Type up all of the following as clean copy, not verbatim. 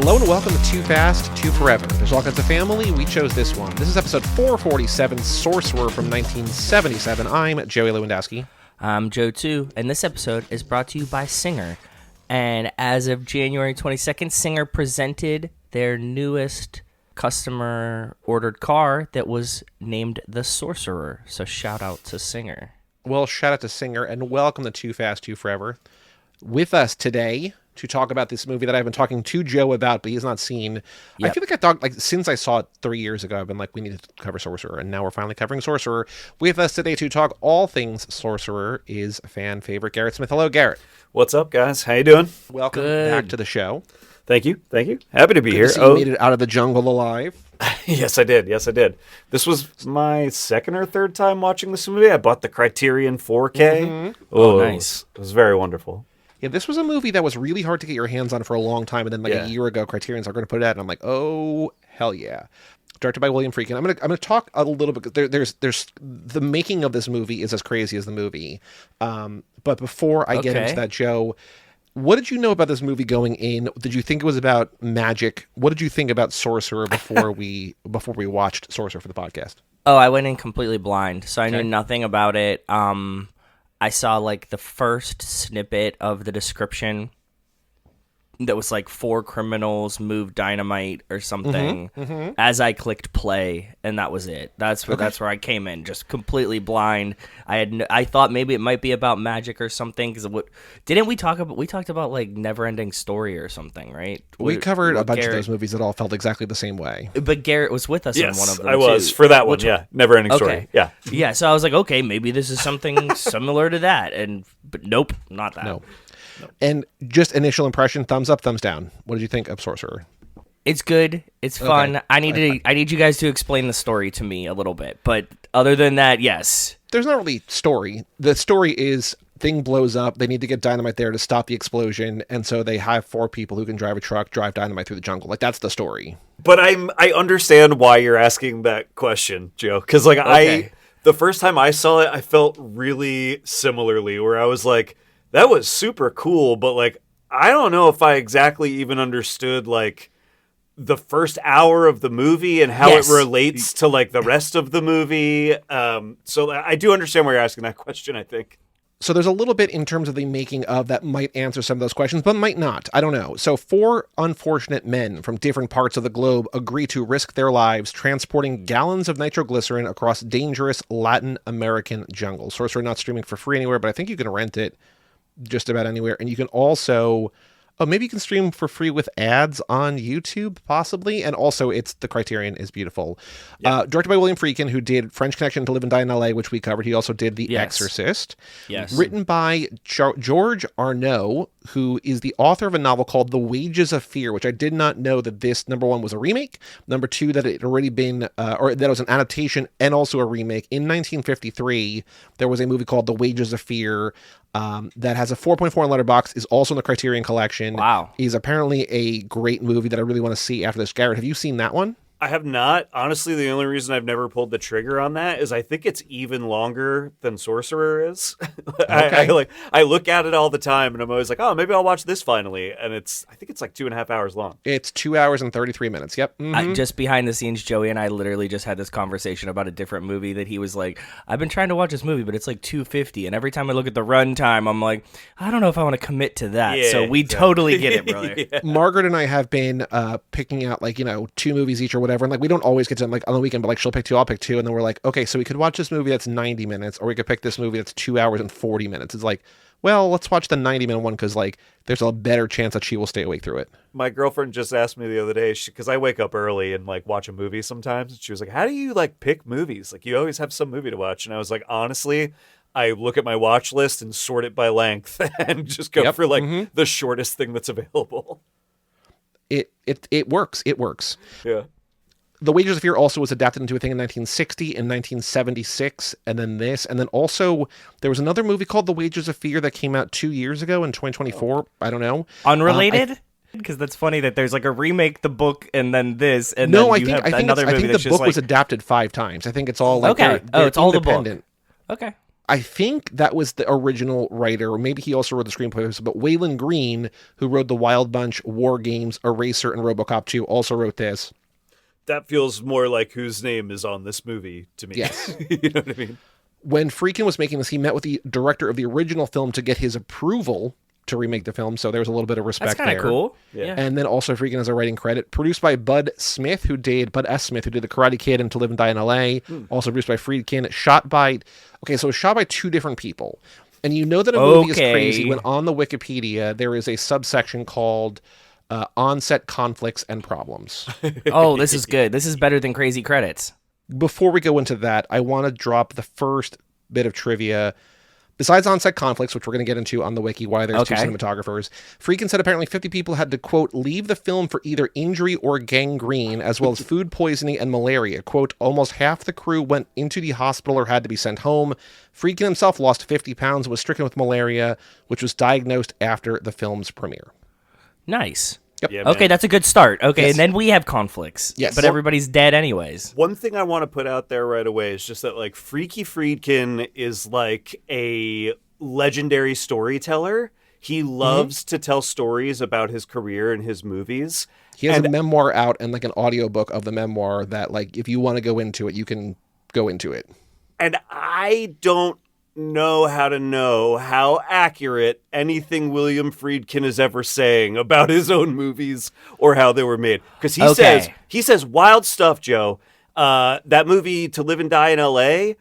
Hello and welcome to Too Fast, Too Forever. There's all kinds of family. We chose this one. This is episode 447, Sorcerer from 1977. I'm Joey Lewandowski. I'm Joe too, and this episode is brought to you by Singer. And as of January 22nd, Singer presented their newest customer-ordered car that was named the Sorcerer. So shout out to Singer. Well, shout out to Singer, and welcome to Too Fast, Too Forever. With us today to talk about this movie that I've been talking to Joe about, but he's not seen. Yep. I feel like I thought, since I saw it 3 years ago, I've been like, we need to cover Sorcerer, and now we're finally covering Sorcerer. With us today to talk all things Sorcerer is fan favorite Garrett Smith. Hello, Garrett. What's up, guys? How you doing? Welcome back to the show. Thank you. Happy to be here. You made it out of the jungle alive. Yes, I did. This was my second or third time watching this movie. I bought the Criterion 4K. Mm-hmm. Oh, nice. It was very wonderful. Yeah, this was a movie that was really hard to get your hands on for a long time, and then a year ago, Criterion's are going to put it out, and I'm like, oh, hell yeah. Directed by William Friedkin. I'm gonna talk a little bit. There's the making of this movie is as crazy as the movie. But before I get into that, Joe, what did you know about this movie going in? Did you think it was about magic? What did you think about Sorcerer before we watched Sorcerer for the podcast? Oh, I went in completely blind, so I knew nothing about it. I saw the first snippet of the description that was 4 criminals move dynamite or something as I clicked play, and that was it. That's where I came in, just completely blind. I thought maybe it might be about magic or something, because we talked about Never Ending Story or something, right? We covered a bunch of those movies that all felt exactly the same way. But Garrett was with us on one of them. I was for that one. Yeah, Never Ending Story. Yeah. So I was like, okay, maybe this is something similar to that, but nope, not that. No. And just initial impression, thumbs up, thumbs down. What did you think of Sorcerer? It's good. It's fun. I need you guys to explain the story to me a little bit. But other than that, yes. There's not really story. The story is thing blows up. They need to get dynamite there to stop the explosion. And so they have 4 people who can drive a truck, drive dynamite through the jungle. That's the story. But I understand why you're asking that question, Joe. Because the first time I saw it, I felt really similarly, where I was like, that was super cool, but I don't know if I exactly even understood the first hour of the movie and how it relates to the rest of the movie. So I do understand why you're asking that question, I think. So there's a little bit in terms of the making of that might answer some of those questions, but might not. I don't know. So 4 unfortunate men from different parts of the globe agree to risk their lives transporting gallons of nitroglycerin across dangerous Latin American jungles. Sorcerer not streaming for free anywhere, but I think you can rent it just about anywhere. And you can also, maybe you can stream for free with ads on YouTube, possibly. And also, the Criterion is beautiful. Yep. Directed by William Friedkin, who did French Connection to Live and Die in L.A., which we covered. He also did The Exorcist. Yes. Written by George Arnaud, who is the author of a novel called The Wages of Fear, which I did not know that this, number 1, was a remake. Number 2, that it had already been, or that it was an adaptation and also a remake. In 1953, there was a movie called The Wages of Fear, that has a 4.4 in Letterboxd, is also in the Criterion Collection. Wow. Is apparently a great movie that I really want to see after this. Garrett, have you seen that one? I have not. Honestly, the only reason I've never pulled the trigger on that is I think it's even longer than Sorcerer is. Okay. I look at it all the time, and I'm always like, oh, maybe I'll watch this finally. And I think it's 2.5 hours long. It's 2 hours and 33 minutes. Yep. Mm-hmm. Just behind the scenes, Joey and I literally just had this conversation about a different movie that he was like, I've been trying to watch this movie, but it's 2:50. And every time I look at the runtime, I'm like, I don't know if I want to commit to that. Yeah, so we totally get it, brother. Yeah. Margaret and I have been picking out 2 movies each or whatever. And we don't always get to them on the weekend, but she'll pick 2, I'll pick 2. And then we're like, okay, so we could watch this movie that's 90 minutes, or we could pick this movie that's 2 hours and 40 minutes. It's well, let's watch the 90-minute one because there's a better chance that she will stay awake through it. My girlfriend just asked me the other day, because I wake up early and watch a movie sometimes. And she was like, how do you pick movies? You always have some movie to watch. And I was like, honestly, I look at my watch list and sort it by length and just go for the shortest thing that's available. It works. It works. Yeah. The Wages of Fear also was adapted into a thing in 1960 and 1976, and then this. And then also, there was another movie called The Wages of Fear that came out 2 years ago in 2024. I don't know. Unrelated? Because that's funny that there's a remake, the book, and then this, and no, then another movie. I think the book was adapted 5 times. I think it's all okay. They're it's all independent. the book. Okay. I think that was the original writer, or maybe he also wrote the screenplay, but Waylon Green, who wrote The Wild Bunch, War Games, Eraser, and RoboCop 2, also wrote this. That feels more like whose name is on this movie to me. Yes. You know what I mean? When Friedkin was making this, he met with the director of the original film to get his approval to remake the film, so there's a little bit of respect there. That's kind of cool. Yeah. And then also Friedkin has a writing credit. Produced by Bud S. Smith, who did The Karate Kid and To Live and Die in L.A. Also produced by Friedkin. Shot by 2 different people. And you know that a movie is crazy when on the Wikipedia there is a subsection called On-Set Conflicts and Problems. Oh, this is good. This is better than crazy credits. Before we go into that, I want to drop the first bit of trivia. Besides on-set conflicts, which we're going to get into on the wiki, why there's 2 cinematographers, Friedkin said apparently 50 people had to, quote, leave the film for either injury or gangrene, as well as food poisoning and malaria. Quote, almost half the crew went into the hospital or had to be sent home. Friedkin himself lost 50 pounds and was stricken with malaria, which was diagnosed after the film's premiere. Nice. Yep. Yeah, Okay, that's a good start. Okay, Yes. and then we have conflicts. Yes. But everybody's dead anyways. One thing I want to put out there right away is just that, like, Freaky Friedkin is like a legendary storyteller. He loves to tell stories about his career and his movies. He has a memoir out and like an audiobook of the memoir that, like, if you want to go into it, you can go into it. And I don't know how accurate anything William Friedkin is ever saying about his own movies or how they were made. Because he says wild stuff, Joe. That movie To Live and Die in L.A.,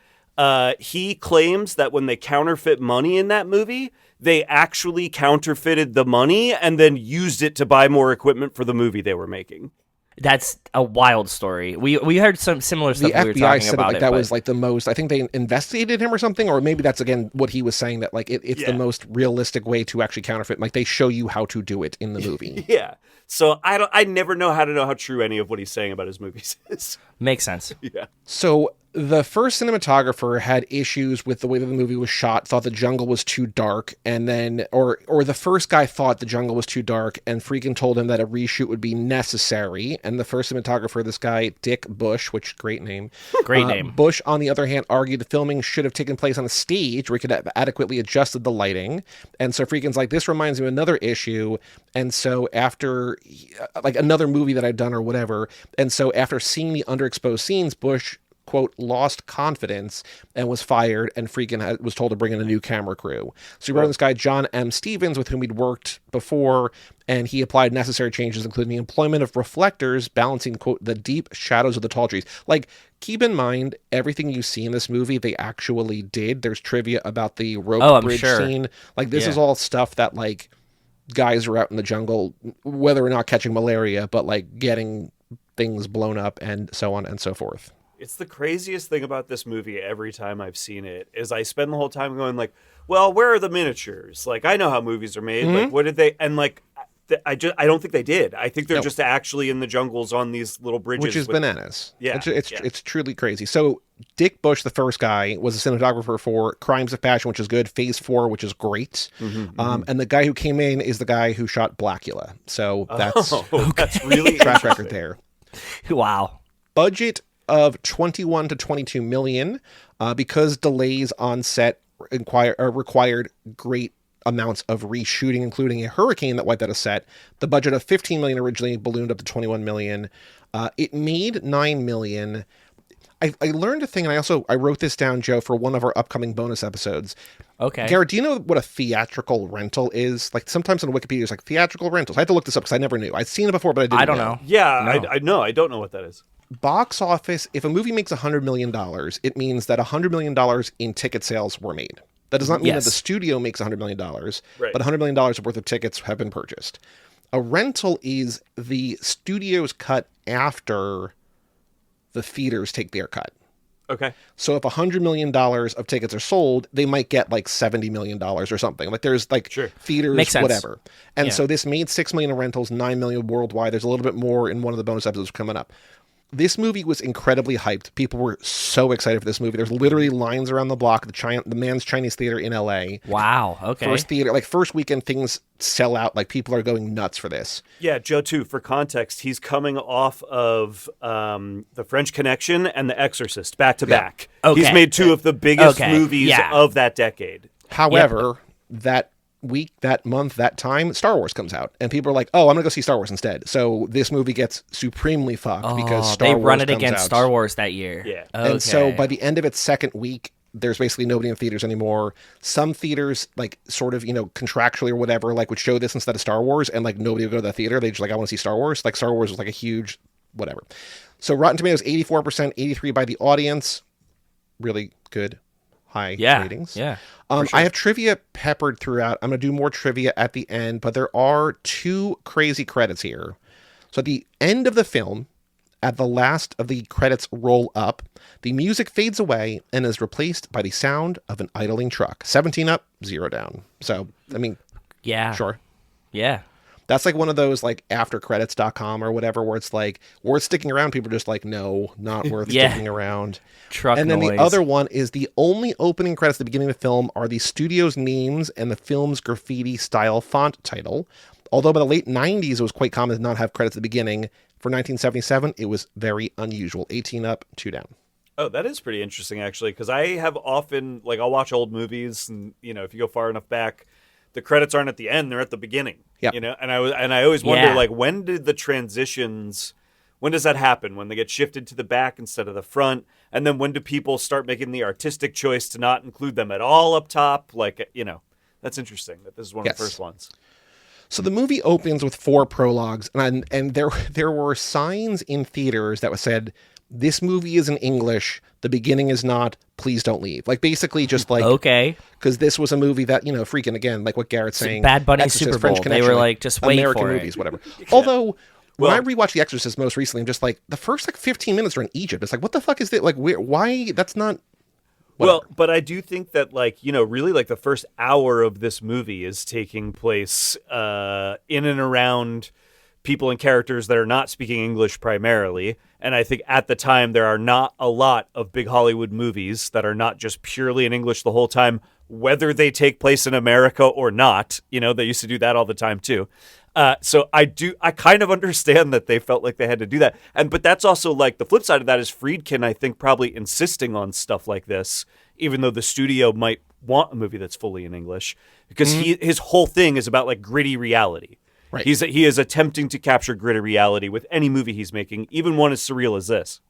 he claims that when they counterfeit money in that movie, they actually counterfeited the money and then used it to buy more equipment for the movie they were making. That's a wild story. We heard some similar stuff. The when we were FBI talking said about like that was like the most. I think they investigated him or something, or maybe that's again what he was saying, that like it's the most realistic way to actually counterfeit. Like they show you how to do it in the movie. Yeah. So I never know how true any of what he's saying about his movies is. Makes sense. Yeah. So the first cinematographer had issues with the way that the movie was shot, thought the jungle was too dark, and then, or the first guy thought the jungle was too dark, and Friedkin told him that a reshoot would be necessary. And the first cinematographer, this guy, Dick Bush, which great name. Great name. Bush, on the other hand, argued the filming should have taken place on a stage where he could have adequately adjusted the lighting. And so Friedkin's like, this reminds me of another issue. And so after, like another movie that I'd done or whatever, and so after seeing the underexposed scenes, Bush, quote, lost confidence and was fired, and Friedkin was told to bring in a new camera crew. So he brought in this guy, John M. Stevens, with whom he'd worked before, and he applied necessary changes, including the employment of reflectors, balancing, quote, the deep shadows of the tall trees. Like, keep in mind, everything you see in this movie, they actually did. There's trivia about the rope bridge scene. Like, this is all stuff that, like, guys are out in the jungle, whether or not catching malaria, but, like, getting things blown up and so on and so forth. It's the craziest thing about this movie every time I've seen it is I spend the whole time going like, well, where are the miniatures? Like, I know how movies are made. Like, what did they, and like, I don't think they did. I think they're just actually in the jungles on these little bridges. Which is bananas. Yeah. It's truly crazy. So Dick Bush, the first guy, was a cinematographer for Crimes of Passion, which is good, Phase 4, which is great. And the guy who came in is the guy who shot Blackula. So that's really track record there. Wow. Budget of 21 to 22 million, because delays on set required great amounts of reshooting, including a hurricane that wiped out a set. The budget of 15 million originally ballooned up to 21 million. It made 9 million. I learned a thing, and I wrote this down, Joe, for one of our upcoming bonus episodes. Okay. Garrett, do you know what a theatrical rental is? Like, sometimes on Wikipedia, it's like theatrical rentals. I had to look this up because I never knew. I'd seen it before, but I don't know. Yeah, No. I know. I don't know what that is. Box office, if a movie makes $100 million, it means that $100 million in ticket sales were made. That does not mean that the studio makes $100 million, but $100 million worth of tickets have been purchased. A rental is the studio's cut after the theaters take their cut. Okay. So if $100 million of tickets are sold, they might get like $70 million or something. Like there's like theaters, Makes sense. whatever. And so this made $6 million in rentals, $9 million worldwide. There's a little bit more in one of the bonus episodes coming up. this movie was incredibly hyped. People were so excited for this movie. There's literally lines around the block at the Man's Chinese Theater in LA. Wow. Okay. First weekend, things sell out. Like, people are going nuts for this. Yeah, Joe, too, for context, he's coming off of The French Connection and The Exorcist back to back. Okay. He's made two of the biggest movies of that decade. However, that week, that month, that time, Star Wars comes out, and people are like, "Oh, I'm gonna go see Star Wars instead." So this movie gets supremely fucked because Star Wars run it comes against out. Star Wars that year. Yeah, and so by the end of its second week, there's basically nobody in theaters anymore. Some theaters, like, sort of, contractually or whatever, like, would show this instead of Star Wars, and like nobody would go to the theater. They just like, I want to see Star Wars. Like, Star Wars was like a huge whatever. So Rotten Tomatoes 84%, 83% by the audience. Really good. High ratings. Yeah. Sure. I have trivia peppered throughout. I'm going to do more trivia at the end, but there are two crazy credits here. So at the end of the film, at the last of the credits roll up, the music fades away and is replaced by the sound of an idling truck. 17 up, 0 down. So, I mean, sure. Yeah. That's like one of those like aftercredits.com or whatever where it's like worth sticking around. People are just like, no, not worth sticking around. Truck and then noise. the other one is the only opening credits at the beginning of the film are the studio's names and the film's graffiti style font title. Although by the late 90s, it was quite common to not have credits at the beginning. For 1977, it was very unusual. 18 up, 2 down. Oh, that is pretty interesting, actually, because I have often, like, I'll watch old movies, and, if you go far enough back, the credits aren't at the end, they're at the beginning. Yeah. And I always wonder, like, when did the transitions, when does that happen? When they get shifted to the back instead of the front? And then when do people start making the artistic choice to not include them at all up top? Like, that's interesting that this is one of the first ones. So the movie opens with 4 prologues, and there were signs in theaters that said, "This movie is in English. The beginning is not. Please don't leave." Like, basically just like, okay, because this was a movie that, freaking, again, like what Garrett's saying, Bad Bunny Exorcist, Super French Bowl. Connection, They were like, just wait American for movies, it. whatever. Although when I rewatched The Exorcist most recently, I'm just like, the first like 15 minutes are in Egypt. It's like, what the fuck is that? Like, why? That's not. Whatever. Well, but I do think that, like, really, like, the first hour of this movie is taking place in and around people and characters that are not speaking English primarily. And I think at the time there are not a lot of big Hollywood movies that are not just purely in English the whole time, whether they take place in America or not. They used to do that all the time too. So I kind of understand that they felt like they had to do that. But that's also, like, the flip side of that is Friedkin, I think, probably insisting on stuff like this, even though the studio might want a movie that's fully in English, because his whole thing is about, like, gritty reality. Right. He is attempting to capture gritty reality with any movie he's making, even one as surreal as this.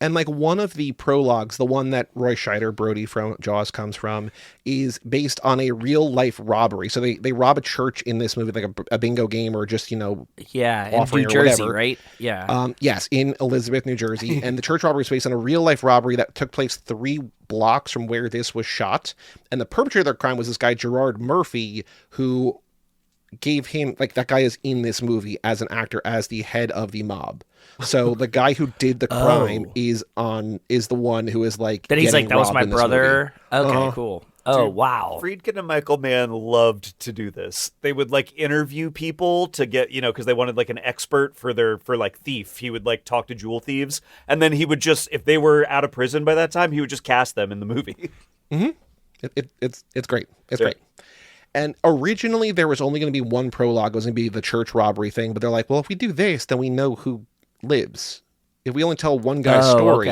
And like one of the prologues, the one that Roy Scheider, Brody from Jaws comes from, is based on a real life robbery. So they rob a church in this movie, like a bingo game or just, in New Jersey, right? Yeah. Yes, in Elizabeth, New Jersey. And the church robbery is based on a real life robbery that took place 3 blocks from where this was shot. And the perpetrator of the crime was this guy, Gerard Murphy, who gave him, like, that guy is in this movie as an actor, as the head of the mob. So the guy who did the crime is the one who is like, then he's like, that was my brother. Okay, cool. Oh, dude, wow. Friedkin and Michael Mann loved to do this. They would, like, interview people to get, because they wanted, like, an expert for like Thief. He would, like, talk to jewel thieves, and then he would just, if they were out of prison by that time, he would just cast them in the movie. Mm-hmm. It's great. It's great. And originally there was only going to be one prologue. It was going to be the church robbery thing. But they're like, well, if we do this, then we know who lives. If we only tell one guy's story,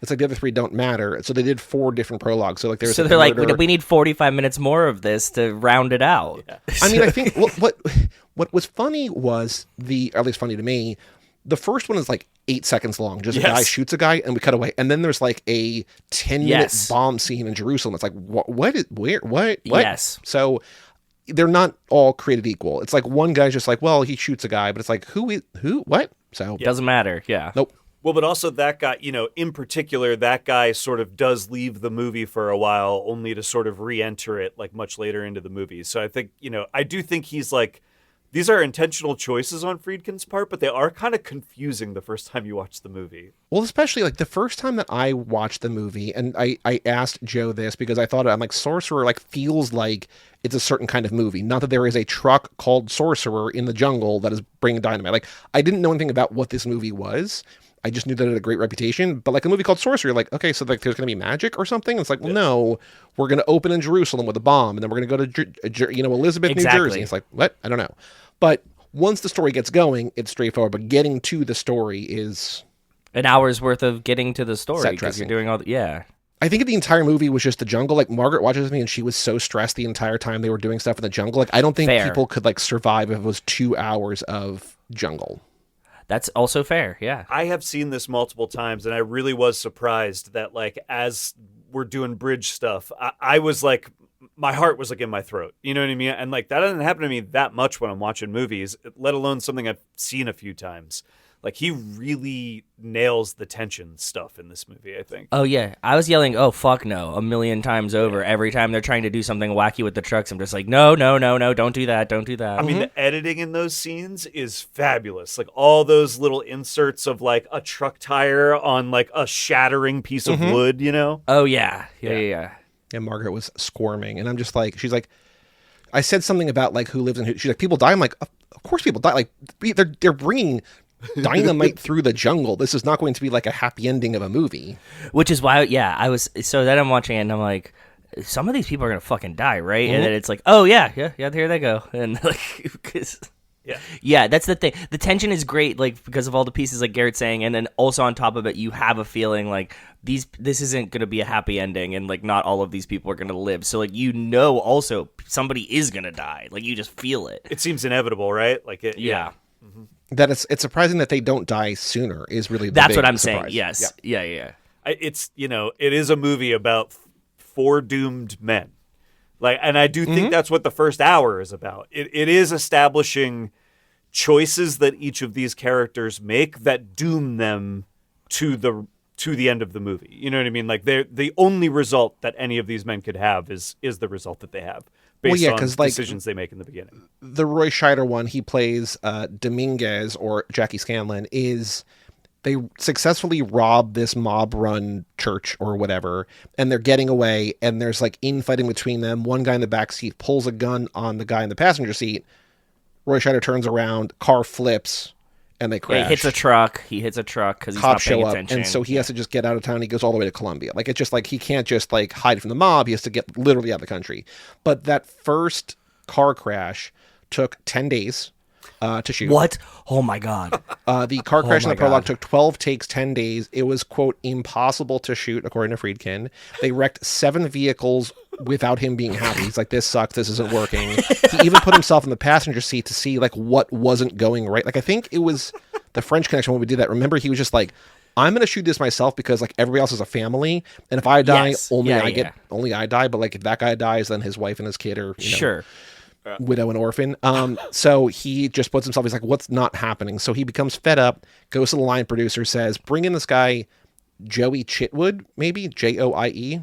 it's like the other 3 don't matter. So they did 4 different prologues. So like there's they're like, we need 45 minutes more of this to round it out. Yeah. I mean, I think what was funny was at least funny to me, the first one is like 8 seconds long. Just a guy shoots a guy and we cut away. And then there's like a 10-minute bomb scene in Jerusalem. It's like, what? Yes. So they're not all created equal. It's like one guy's just like, well, he shoots a guy, but it's like, who, what? So doesn't matter. Yeah. Nope. Well, but also that guy, in particular, that guy sort of does leave the movie for a while only to sort of re-enter it like much later into the movie. So I think, I do think he's like, these are intentional choices on Friedkin's part, but they are kind of confusing the first time you watch the movie. Well, especially like the first time that I watched the movie, and I asked Joe this because I thought, I'm like, Sorcerer like feels like it's a certain kind of movie. Not that there is a truck called Sorcerer in the jungle that is bringing dynamite. Like, I didn't know anything about what this movie was. I just knew that it had a great reputation. But like a movie called Sorcerer, like, okay, so like there's going to be magic or something. It's like, well, no, we're going to open in Jerusalem with a bomb, and then we're going to go to Elizabeth, New Jersey. It's like, what? I don't know. But once the story gets going, it's straightforward. But getting to the story is an hour's worth of getting to the story because you're doing all I think the entire movie was just the jungle. Like Margaret watches me and she was so stressed the entire time they were doing stuff in the jungle. Like I don't think people could like survive if it was 2 hours of jungle. That's also fair. Yeah. I have seen this multiple times and I really was surprised that like as we're doing bridge stuff, I was like, my heart was like in my throat. You know what I mean? And like that doesn't happen to me that much when I'm watching movies, let alone something I've seen a few times. Like, he really nails the tension stuff in this movie, I think. Oh, yeah. I was yelling, oh, fuck no, a million times over. Every time they're trying to do something wacky with the trucks, I'm just like, no, don't do that, don't do that. I mean, the editing in those scenes is fabulous. Like, all those little inserts of, like, a truck tire on, like, a shattering piece of wood, you know? Oh, yeah. Yeah. And Margaret was squirming. And I'm just like, she's like, I said something about, like, who lives in who. She's like, people die. I'm like, of course people die. Like, they're bringing dynamite through the jungle. This is not going to be like a happy ending of a movie. Which is why, I was, so then I'm watching it and I'm like, some of these people are going to fucking die, right? And then it's like, oh yeah, here they go. And like, because... Yeah, that's the thing. The tension is great, like because of all the pieces, like Garrett's saying, and then also on top of it, you have a feeling like this isn't going to be a happy ending, and like not all of these people are going to live. So like also somebody is going to die. Like you just feel it. It seems inevitable, right? Like it. Yeah. That it's surprising that they don't die sooner is really that's what I'm surprise. saying. Yes. Yeah. It's it is a movie about 4 doomed men. Like, and I do think that's what the first hour is about. It is establishing choices that each of these characters make that doom them to the end of the movie. You know what I mean? Like, the only result that any of these men could have is the result that they have based on decisions they make in the beginning. The Roy Scheider one, he plays Dominguez or Jackie Scanlon, is... They successfully rob this mob-run church or whatever, and they're getting away, and there's, like, infighting between them. One guy in the back seat pulls a gun on the guy in the passenger seat. Roy Scheider turns around, car flips, and they crash. Yeah, he hits a truck because he's not paying attention. And so he has to just get out of town. He goes all the way to Colombia. Like, it's just, like, he can't just, like, hide from the mob. He has to get literally out of the country. But that first car crash took 10 days. To shoot. What? Oh my God. The car crash in the prologue took 12 takes, 10 days. It was, quote, impossible to shoot, according to Friedkin. They wrecked 7 vehicles without him being happy. He's like, this sucks. This isn't working. He even put himself in the passenger seat to see, like, what wasn't going right. Like, I think it was the French Connection when we did that. Remember, he was just like, I'm going to shoot this myself because, like, everybody else is a family. And if I die, only I die. But, like, if that guy dies, then his wife and his kid are, sure. Widow and orphan. So he just puts himself, he's like, what's not happening? So he becomes fed up, goes to the line producer, says, bring in this guy, Joey Chitwood, maybe Joie. Okay.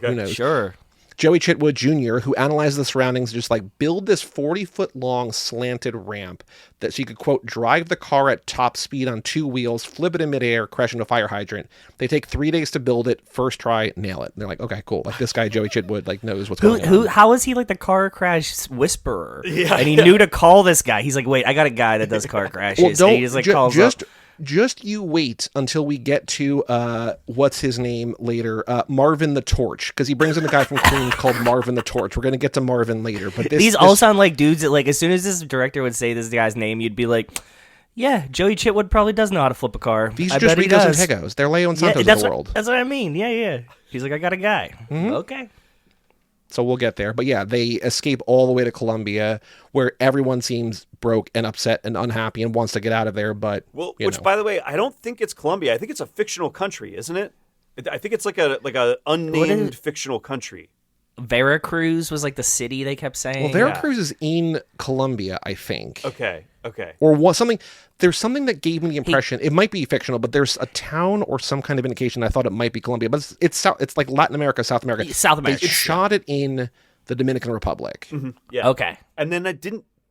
Who knows? Sure. Joey Chitwood Jr., who analyzes the surroundings, just like build this 40-foot long slanted ramp that so you could, quote, drive the car at top speed on 2 wheels, flip it in midair, crash into a fire hydrant. They take 3 days to build it. First try, nail it. And they're like, okay, cool. Like this guy, Joey Chitwood, like knows what's going on. How is he like the car crash whisperer? Yeah, and he knew to call this guy. He's like, wait, I got a guy that does car crashes. Well, and he just like calls up. Just you wait until we get to what's his name later, Marvin the Torch, because he brings in the guy from Queens called Marvin the Torch. We're gonna get to Marvin later, but these all sound like dudes that, like, as soon as this director would say this guy's name, you'd be like, yeah, Joey Chitwood probably does know how to flip a car. These are just Ritos and Hegos. They're Leo and Santos of the world. That's what I mean. Yeah. He's like, I got a guy. Okay. So we'll get there. But yeah, they escape all the way to Colombia, where everyone seems broke and upset and unhappy and wants to get out of there. But by the way, I don't think it's Colombia. I think it's a fictional country, isn't it? I think it's like a unnamed fictional country. Veracruz was like the city they kept saying. Well, Veracruz is in Colombia, I think. Okay. Or something. There's something that gave me the impression it might be fictional, but there's a town or some kind of indication I thought it might be Colombia, but it's like Latin America, South America. They shot it in the Dominican Republic. Mm-hmm. Yeah. Okay. And then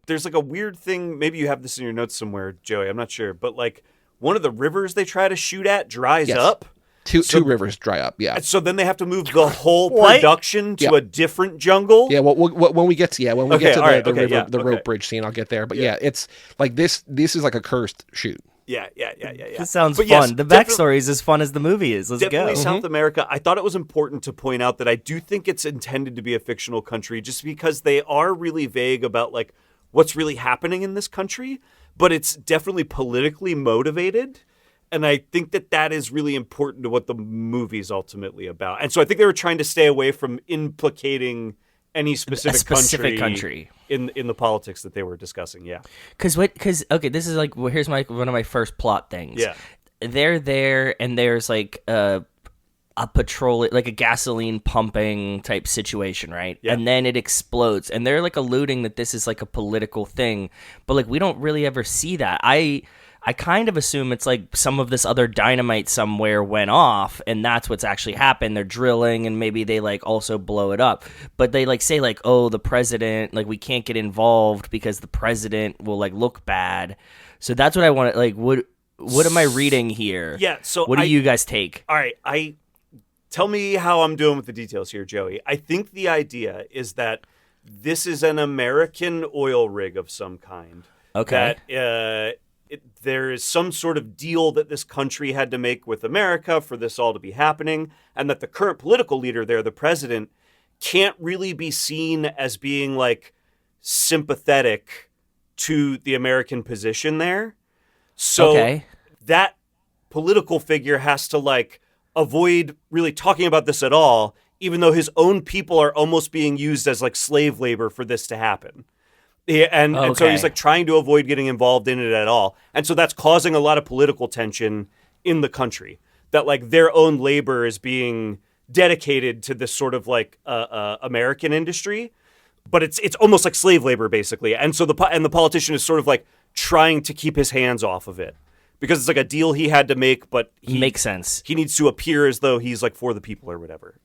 there's like a weird thing. Maybe you have this in your notes somewhere, Joey. I'm not sure, but like one of the rivers they try to shoot at dries up. Two rivers dry up, yeah. So then they have to move the whole production to a different jungle? Yeah, well, when we get to the rope bridge scene, I'll get there. But yeah, it's like this is like a cursed shoot. Yeah. This sounds But fun. yes, The backstory is as fun as the movie is. Let's definitely go. South America. I thought it was important to point out that I do think it's intended to be a fictional country just because they are really vague about like what's really happening in this country, but it's definitely politically motivated. And I think that is really important to what the movie's ultimately about. And so I think they were trying to stay away from implicating any specific country in the politics that they were discussing. Yeah. Because okay, this is like, well, here's one of my first plot things. Yeah. They're there and there's like a patrol, like a gasoline pumping type situation, right? Yeah. And then it explodes and they're like alluding that this is like a political thing, but like we don't really ever see that. I kind of assume it's like some of this other dynamite somewhere went off and that's what's actually happened. They're drilling and maybe they like also blow it up. But they like say like, oh, the president, like we can't get involved because the president will like look bad. So that's what I want to like, what am I reading here? Yeah. So what do you guys take? All right. Tell me how I'm doing with the details here, Joey. I think the idea is that this is an American oil rig of some kind. Okay. That, there is some sort of deal that this country had to make with America for this all to be happening, and that the current political leader there, the president, can't really be seen as being like sympathetic to the American position there. So that political figure has to like avoid really talking about this at all, even though his own people are almost being used as like slave labor for this to happen. Yeah, and so he's like trying to avoid getting involved in it at all. And so that's causing a lot of political tension in the country, that like their own labor is being dedicated to this sort of like American industry, but it's almost like slave labor basically. And so the politician is sort of like trying to keep his hands off of it because it's like a deal he had to make, but makes sense. He needs to appear as though he's like for the people or whatever.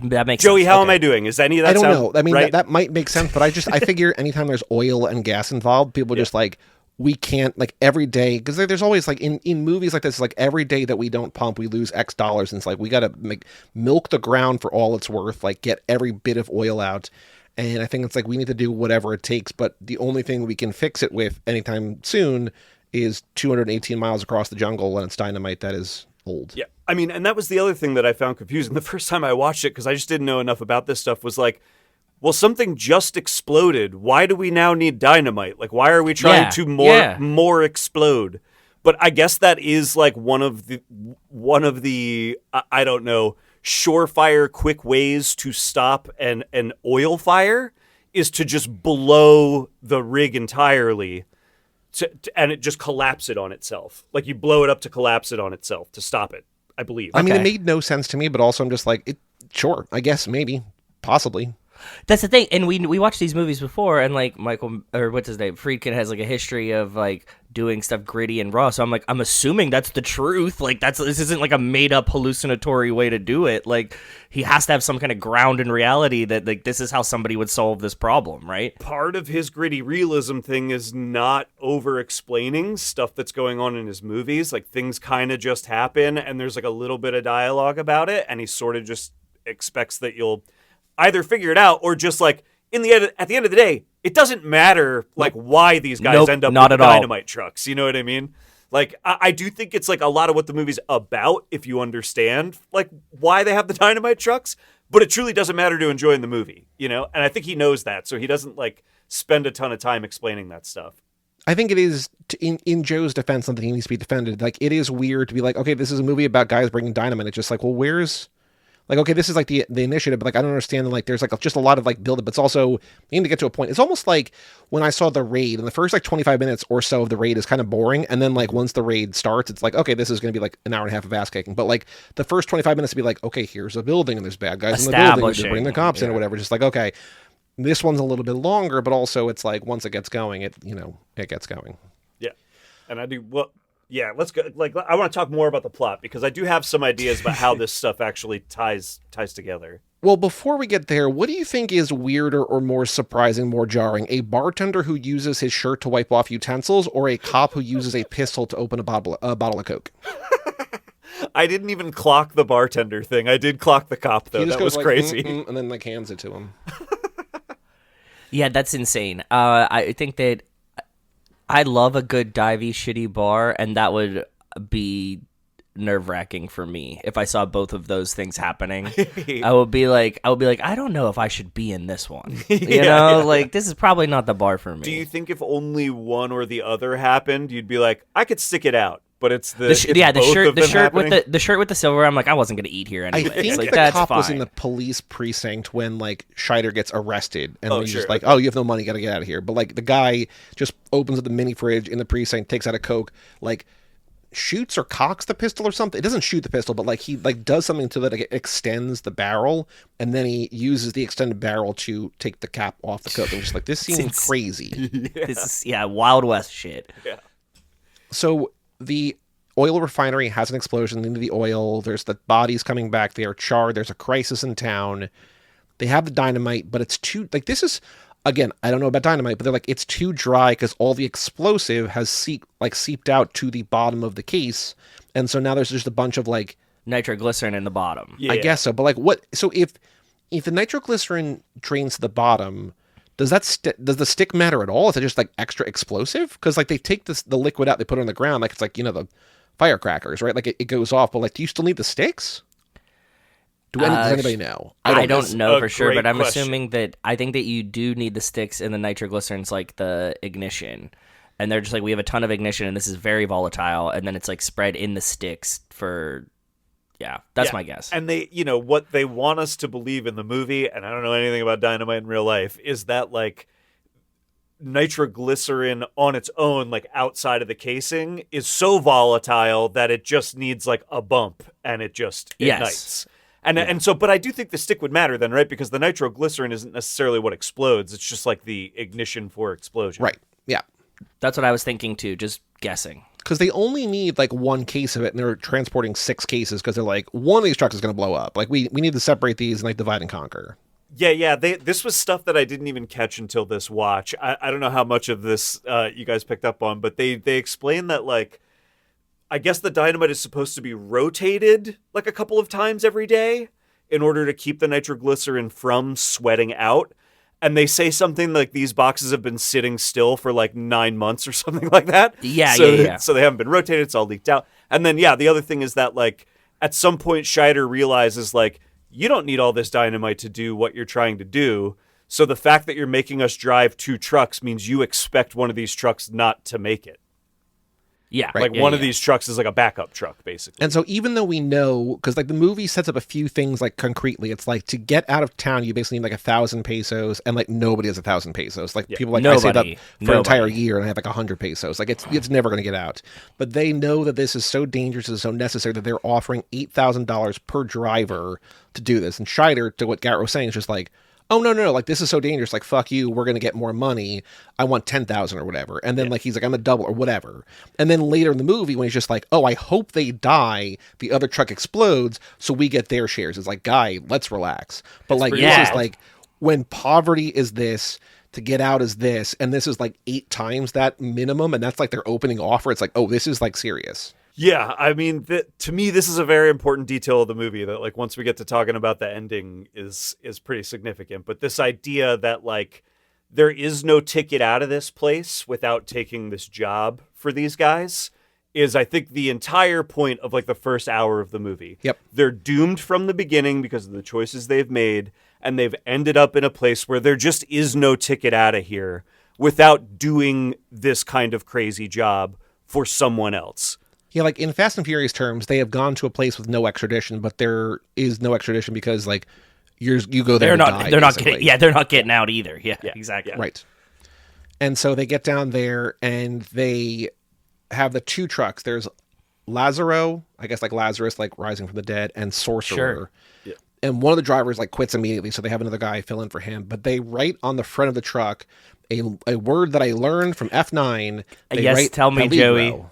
That makes Joey, sense. how am I doing? Is any of that I don't sound know. I mean, right? that might make sense, but I figure anytime there's oil and gas involved, people just like, we can't, like every day, because there's always like in movies like this, like every day that we don't pump, we lose X dollars. And it's like, we got to milk the ground for all it's worth, like get every bit of oil out. And I think it's like, we need to do whatever it takes. But the only thing we can fix it with anytime soon is 218 miles across the jungle, and it's dynamite that is old. Yeah. I mean, and that was the other thing that I found confusing the first time I watched it, because I just didn't know enough about this stuff, was like, well, something just exploded. Why do we now need dynamite? Like, why are we trying to more explode? But I guess that is like one of the I don't know, surefire quick ways to stop an oil fire is to just blow the rig entirely. And it just collapse it on itself. Like you blow it up to collapse it on itself to stop it, I believe. I mean, it made no sense to me, but also I'm just like, sure, I guess, maybe, possibly. That's the thing, and we watched these movies before, and like Michael, or what's his name, Friedkin has like a history of like doing stuff gritty and raw. So I'm like, I'm assuming that's the truth. Like this isn't like a made up hallucinatory way to do it. Like he has to have some kind of ground in reality that like this is how somebody would solve this problem, right? Part of his gritty realism thing is not over explaining stuff that's going on in his movies. Like things kind of just happen, and there's like a little bit of dialogue about it, and he sort of just expects that you'll either figure it out or just like at the end of the day, it doesn't matter like why these guys end up with dynamite trucks. You know what I mean? Like I do think it's like a lot of what the movie's about if you understand like why they have the dynamite trucks, but it truly doesn't matter to enjoying the movie, you know? And I think he knows that, so he doesn't like spend a ton of time explaining that stuff. I think it is, in Joe's defense, something he needs to be defended. Like, it is weird to be like, okay, this is a movie about guys bringing dynamite. It's just like, well, where's... Like, okay, this is like the initiative, but like I don't understand. Like, there's like just a lot of like build up. It's also you need to get to a point. It's almost like when I saw The Raid, and the first like 25 minutes or so of The Raid is kind of boring, and then like once The Raid starts, it's like, okay, this is going to be like an hour and a half of ass kicking. But like the first 25 minutes to be like, okay, here's a building and there's bad guys in the building, we just bring the cops in or whatever. Just like, okay, this one's a little bit longer, but also it's like once it gets going, it gets going. Yeah, and I do well. Yeah, let's go. Like, I want to talk more about the plot because I do have some ideas about how this stuff actually ties together. Well, before we get there, what do you think is weirder or more surprising, more jarring? A bartender who uses his shirt to wipe off utensils, or a cop who uses a pistol to open a bottle of Coke? I didn't even clock the bartender thing. I did clock the cop though. That was like, crazy. And then like hands it to him. Yeah, that's insane. I think that I love a good divey shitty bar, and that would be nerve-wracking for me if I saw both of those things happening. I would be like, I don't know if I should be in this one. Like this is probably not the bar for me. Do you think if only one or the other happened, you'd be like, I could stick it out? But it's the shirt with the silver. I'm like, I wasn't gonna eat here anyway. I think like, the that's cop fine. was in the police precinct when like Scheider gets arrested, and he's sure, just like, "Oh, you have no money, gotta get out of here." But like the guy just opens up the mini fridge in the precinct, takes out a Coke, like shoots or cocks the pistol or something. It doesn't shoot the pistol, but like he like does something to that, like, it extends the barrel, and then he uses the extended barrel to take the cap off the Coke. I'm just like, this seems crazy. This is Wild West shit. Yeah. So the oil refinery has an explosion into the oil. There's the bodies coming back. They are charred. There's a crisis in town. They have the dynamite, but it's too, like, this is, again, I don't know about dynamite, but they're like, it's too dry because all the explosive has seeped out to the bottom of the case. And so now there's just a bunch of like nitroglycerin in the bottom. Yeah. I guess so. But like what, so if the nitroglycerin drains to the bottom, does the stick matter at all? Is it just like extra explosive? Because like they take the liquid out, they put it on the ground, like it's like, the firecrackers, right? Like it goes off, but like, do you still need the sticks? Does anybody know? I don't know for sure, but I'm question. assuming that I think that you do need the sticks in the nitroglycerin's like the ignition. And they're just like, we have a ton of ignition and this is very volatile. And then it's like spread in the sticks that's my guess. And they, what they want us to believe in the movie, and I don't know anything about dynamite in real life, is that like nitroglycerin on its own, like outside of the casing, is so volatile that it just needs like a bump and it just ignites. And so, but I do think the stick would matter then, right? Because the nitroglycerin isn't necessarily what explodes. It's just like the ignition for explosion. Right. Yeah. That's what I was thinking too, just guessing. Because they only need like one case of it, and they're transporting 6 cases because they're like, one of these trucks is going to blow up. Like we need to separate these and like divide and conquer. Yeah. This was stuff that I didn't even catch until this watch. I don't know how much of this you guys picked up on, but they explain that like, I guess the dynamite is supposed to be rotated like a couple of times every day in order to keep the nitroglycerin from sweating out. And they say something like these boxes have been sitting still for like 9 months or something like that. Yeah. So they haven't been rotated. It's all leaked out. And then, the other thing is that like at some point Scheider realizes like, you don't need all this dynamite to do what you're trying to do. So the fact that you're making us drive 2 trucks means you expect one of these trucks not to make it. Yeah. Like one of these trucks is like a backup truck, basically. And so even though we know, because like the movie sets up a few things like concretely, it's like to get out of town, you basically need like 1,000 pesos, and like nobody has 1,000 pesos. Like people like I say that for an entire year, and I have like 100 pesos. Like it's never going to get out. But they know that this is so dangerous and so necessary that they're offering $8,000 per driver to do this. And Scheider, to what Garrett was saying, is just like, oh, no, like, this is so dangerous, like, fuck you, we're going to get more money, I want 10,000 or whatever, and then, like, he's like, I'm a double, or whatever, and then later in the movie, when he's just like, oh, I hope they die, the other truck explodes, so we get their shares, it's like, guy, let's relax, but, like, this is, like, when poverty is this, to get out is this, and this is, like, 8 times that minimum, and that's, like, their opening offer, it's like, oh, this is, like, serious. Yeah, I mean, to me, this is a very important detail of the movie that, like, once we get to talking about the ending is pretty significant. But this idea that, like, there is no ticket out of this place without taking this job for these guys is, I think, the entire point of, like, the first hour of the movie. Yep. They're doomed from the beginning because of the choices they've made, and they've ended up in a place where there just is no ticket out of here without doing this kind of crazy job for someone else. Yeah, like in Fast and Furious terms, they have gone to a place with no extradition, but there is no extradition because like you go there. They're not getting out either. Yeah, exactly. Yeah. Right. And so they get down there and they have the 2 trucks. There's Lazaro, I guess like Lazarus, like rising from the dead, and Sorcerer. Sure. Yeah. And one of the drivers like quits immediately, so they have another guy fill in for him. But they write on the front of the truck a word that I learned from F9. Yes, tell me, peligro. Joey.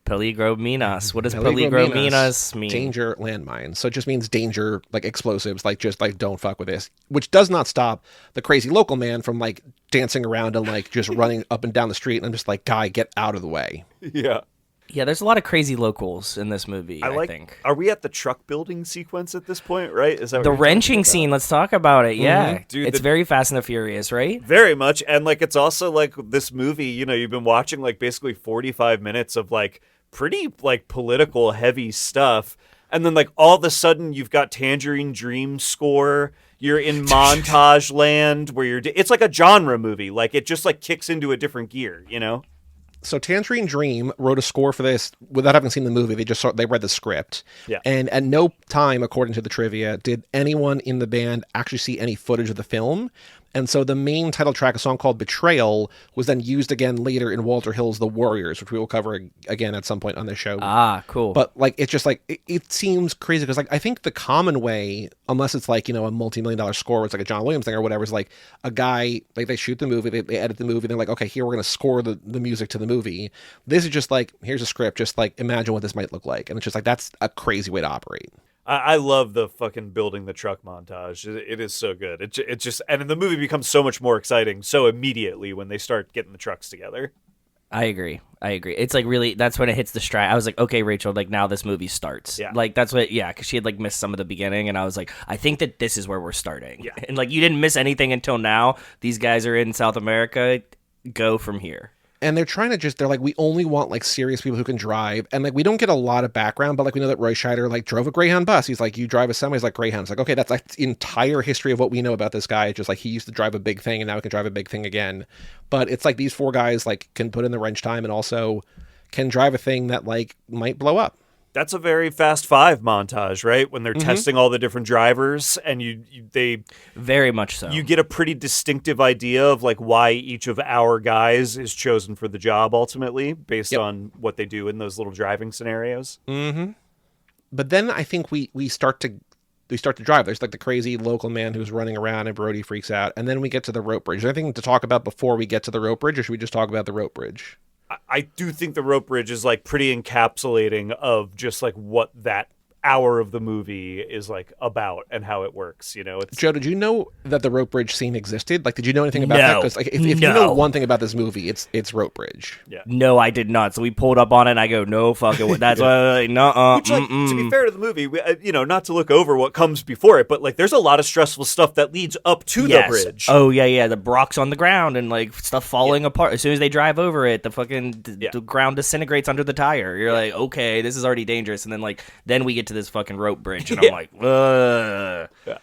Peligro minas. What does peligro minas mean? Danger landmine. So it just means danger, like explosives, like just like don't fuck with this. Which does not stop the crazy local man from like dancing around and like just running up and down the street. And I'm just like, guy, get out of the way. Yeah. Yeah, there's a lot of crazy locals in this movie, I think. Are we at the truck building sequence at this point, right? Is that the wrenching scene? Let's talk about it. Yeah. Dude, it's very Fast and the Furious, right? Very much. And like it's also like this movie, you've been watching like basically 45 minutes of like pretty like political heavy stuff. And then like all of a sudden you've got Tangerine Dream score. You're in montage land where it's like a genre movie. Like it just like kicks into a different gear, So Tangerine Dream wrote a score for this without having seen the movie. They read the script. Yeah. And at no time, according to the trivia, did anyone in the band actually see any footage of the film. And so the main title track, a song called Betrayal, was then used again later in Walter Hill's The Warriors, which we will cover again at some point on this show. Ah, cool. But like, it's just like, it seems crazy because like, I think the common way, unless it's like, a multi-million-dollar score, where it's like a John Williams thing or whatever, is like a guy, like they shoot the movie, they edit the movie, they're like, okay, here we're going to score the music to the movie. This is just like, here's a script, just like imagine what this might look like. And it's just like, that's a crazy way to operate. I love the fucking building the truck montage. It is so good. It just, and the movie becomes so much more exciting so immediately when they start getting the trucks together. I agree. It's like really, that's when it hits the stride. I was like, okay, Rachel, like now this movie starts. Yeah. Like that's what, yeah, because she had like missed some of the beginning, and I was like, I think that this is where we're starting. Yeah. And like you didn't miss anything until now. These guys are in South America. Go from here. And they're trying to they're like, we only want like serious people who can drive. And like, we don't get a lot of background, but like we know that Roy Scheider like drove a Greyhound bus. He's like, you drive a semi, he's like Greyhound. It's like, okay, that's like the entire history of what we know about this guy. It's just like, he used to drive a big thing and now he can drive a big thing again. But it's like these four guys like can put in the wrench time and also can drive a thing that like might blow up. That's a very Fast Five montage, right? When they're testing all the different drivers, and they very much so. You get a pretty distinctive idea of like why each of our guys is chosen for the job ultimately, based on what they do in those little driving scenarios. Mm-hmm. But then I think we start to drive. There's like the crazy local man who's running around, and Brody freaks out, and then we get to the rope bridge. Is there anything to talk about before we get to the rope bridge, or should we just talk about the rope bridge? I do think the rope bridge is like pretty encapsulating of just like what that hour of the movie is like about and how it works. Joe, did you know that the rope bridge scene existed? Like, did you know anything about that? Because like, if you know one thing about this movie, it's rope bridge. Yeah. No, I did not. So we pulled up on it, and I go, no fucking. That's why. No. Which, like, to be fair to the movie, not to look over what comes before it, but like, there's a lot of stressful stuff that leads up to the bridge. Oh yeah. The rocks on the ground and like stuff falling apart. As soon as they drive over it, the fucking the ground disintegrates under the tire. You're like, okay, this is already dangerous. And then we get to this fucking rope bridge, and I'm like, ugh. Yeah,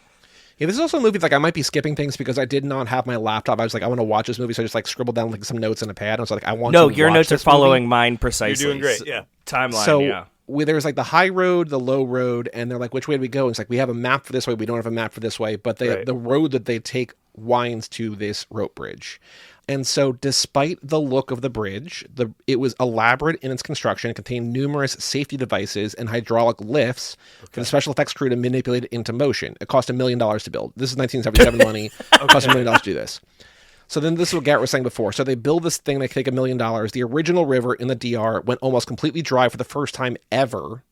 this is also a movie like I might be skipping things because I did not have my laptop. I was like, I want to watch this movie, so I just like scribbled down like some notes in a pad. I was like, I want. No, to your watch notes are this following movie. mine precisely. You're doing great. Yeah, timeline. So there's like the high road, the low road, and they're like, which way do we go? And it's like we have a map for this way. We don't have a map for this way, but the road that they take winds to this rope bridge. And so despite the look of the bridge, it was elaborate in its construction. It contained numerous safety devices and hydraulic lifts for the special effects crew to manipulate it into motion. It cost $1 million to build. This is 1977 money. It cost $1 million to do this. So then this is what Garrett was saying before. So they build this thing, they take $1 million. The original river in the DR went almost completely dry for the first time ever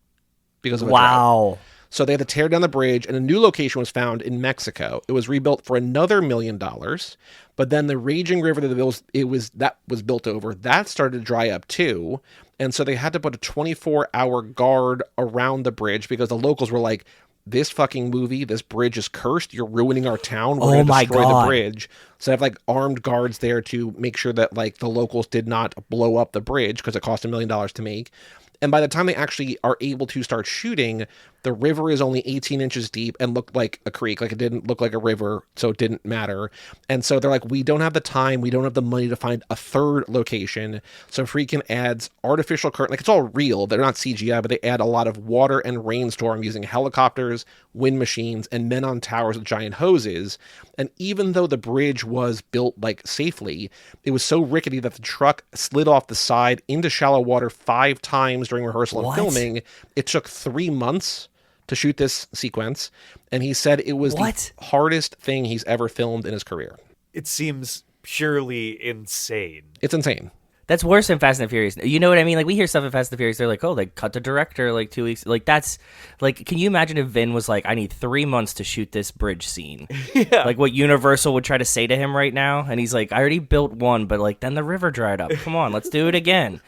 because of a drought. So they had to tear down the bridge, and a new location was found in Mexico. It was rebuilt for another $1 million, but then the raging river that was built over, that started to dry up too, and so they had to put a 24-hour guard around the bridge because the locals were like, this fucking movie, this bridge is cursed. You're ruining our town. We're going to destroy the bridge. So they have like armed guards there to make sure that like the locals did not blow up the bridge because it cost $1 million to make. And by the time they actually are able to start shooting, the river is only 18 inches deep and looked like a creek. Like, it didn't look like a river, so it didn't matter. And so they're like, we don't have the time, we don't have the money to find a third location. So Friedkin adds artificial current. Like, it's all real. They're not CGI, but they add a lot of water and rainstorm using helicopters, wind machines, and men on towers with giant hoses. And even though the bridge was built, like, safely, it was so rickety that the truck slid off the side into shallow water 5 times during rehearsal and filming. It took 3 months to shoot this sequence, and he said it was the hardest thing he's ever filmed in his career. It seems purely insane. It's insane. That's worse than Fast and the Furious. You know what I mean? Like, we hear stuff in Fast and the Furious, they're like, oh, they cut the director like 2 weeks. Like, that's like, can you imagine if Vin was like, I need 3 months to shoot this bridge scene? Yeah. Like what Universal would try to say to him right now, and he's like, I already built one, but like then the river dried up. Come on, let's do it again.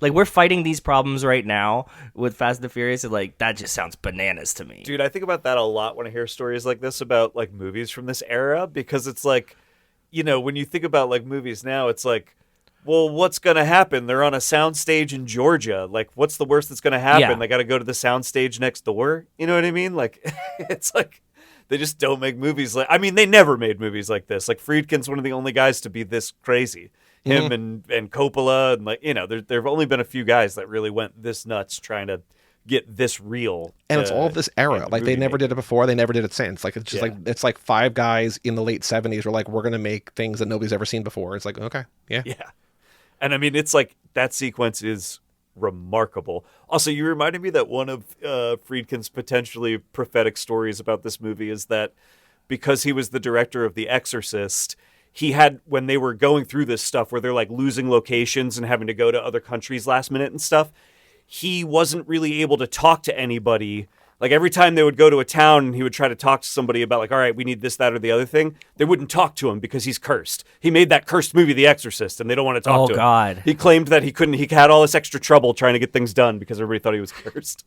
Like, we're fighting these problems right now with Fast and the Furious, and like that just sounds bananas to me. Dude, I think about that a lot when I hear stories like this about like movies from this era, because it's like, you know, when you think about like movies now, it's like, well, what's going to happen? They're on a soundstage in Georgia. Like, what's the worst that's going to happen? Yeah. They got to go to the soundstage next door. You know what I mean? Like, it's like they just don't make movies like. I mean, they never made movies like this. Like, Friedkin's one of the only guys to be this crazy. Him and Coppola, and like, you know, there've only been a few guys that really went this nuts trying to get this real. And it's all of this era. Like, they never did it before. They never did it since. Like, it's just like, it's like 5 guys in the late 70s were like, we're going to make things that nobody's ever seen before. It's like, okay, yeah. Yeah. And I mean, it's like that sequence is remarkable. Also, you reminded me that one of Friedkin's potentially prophetic stories about this movie is that because he was the director of The Exorcist, he had, when they were going through this stuff where they're like losing locations and having to go to other countries last minute and stuff, he wasn't really able to talk to anybody. Like, every time they would go to a town and he would try to talk to somebody about like, all right, we need this, that, or the other thing, they wouldn't talk to him because he's cursed. He made that cursed movie, The Exorcist, and they don't want to talk to him. Oh, God. He claimed that he had all this extra trouble trying to get things done because everybody thought he was cursed.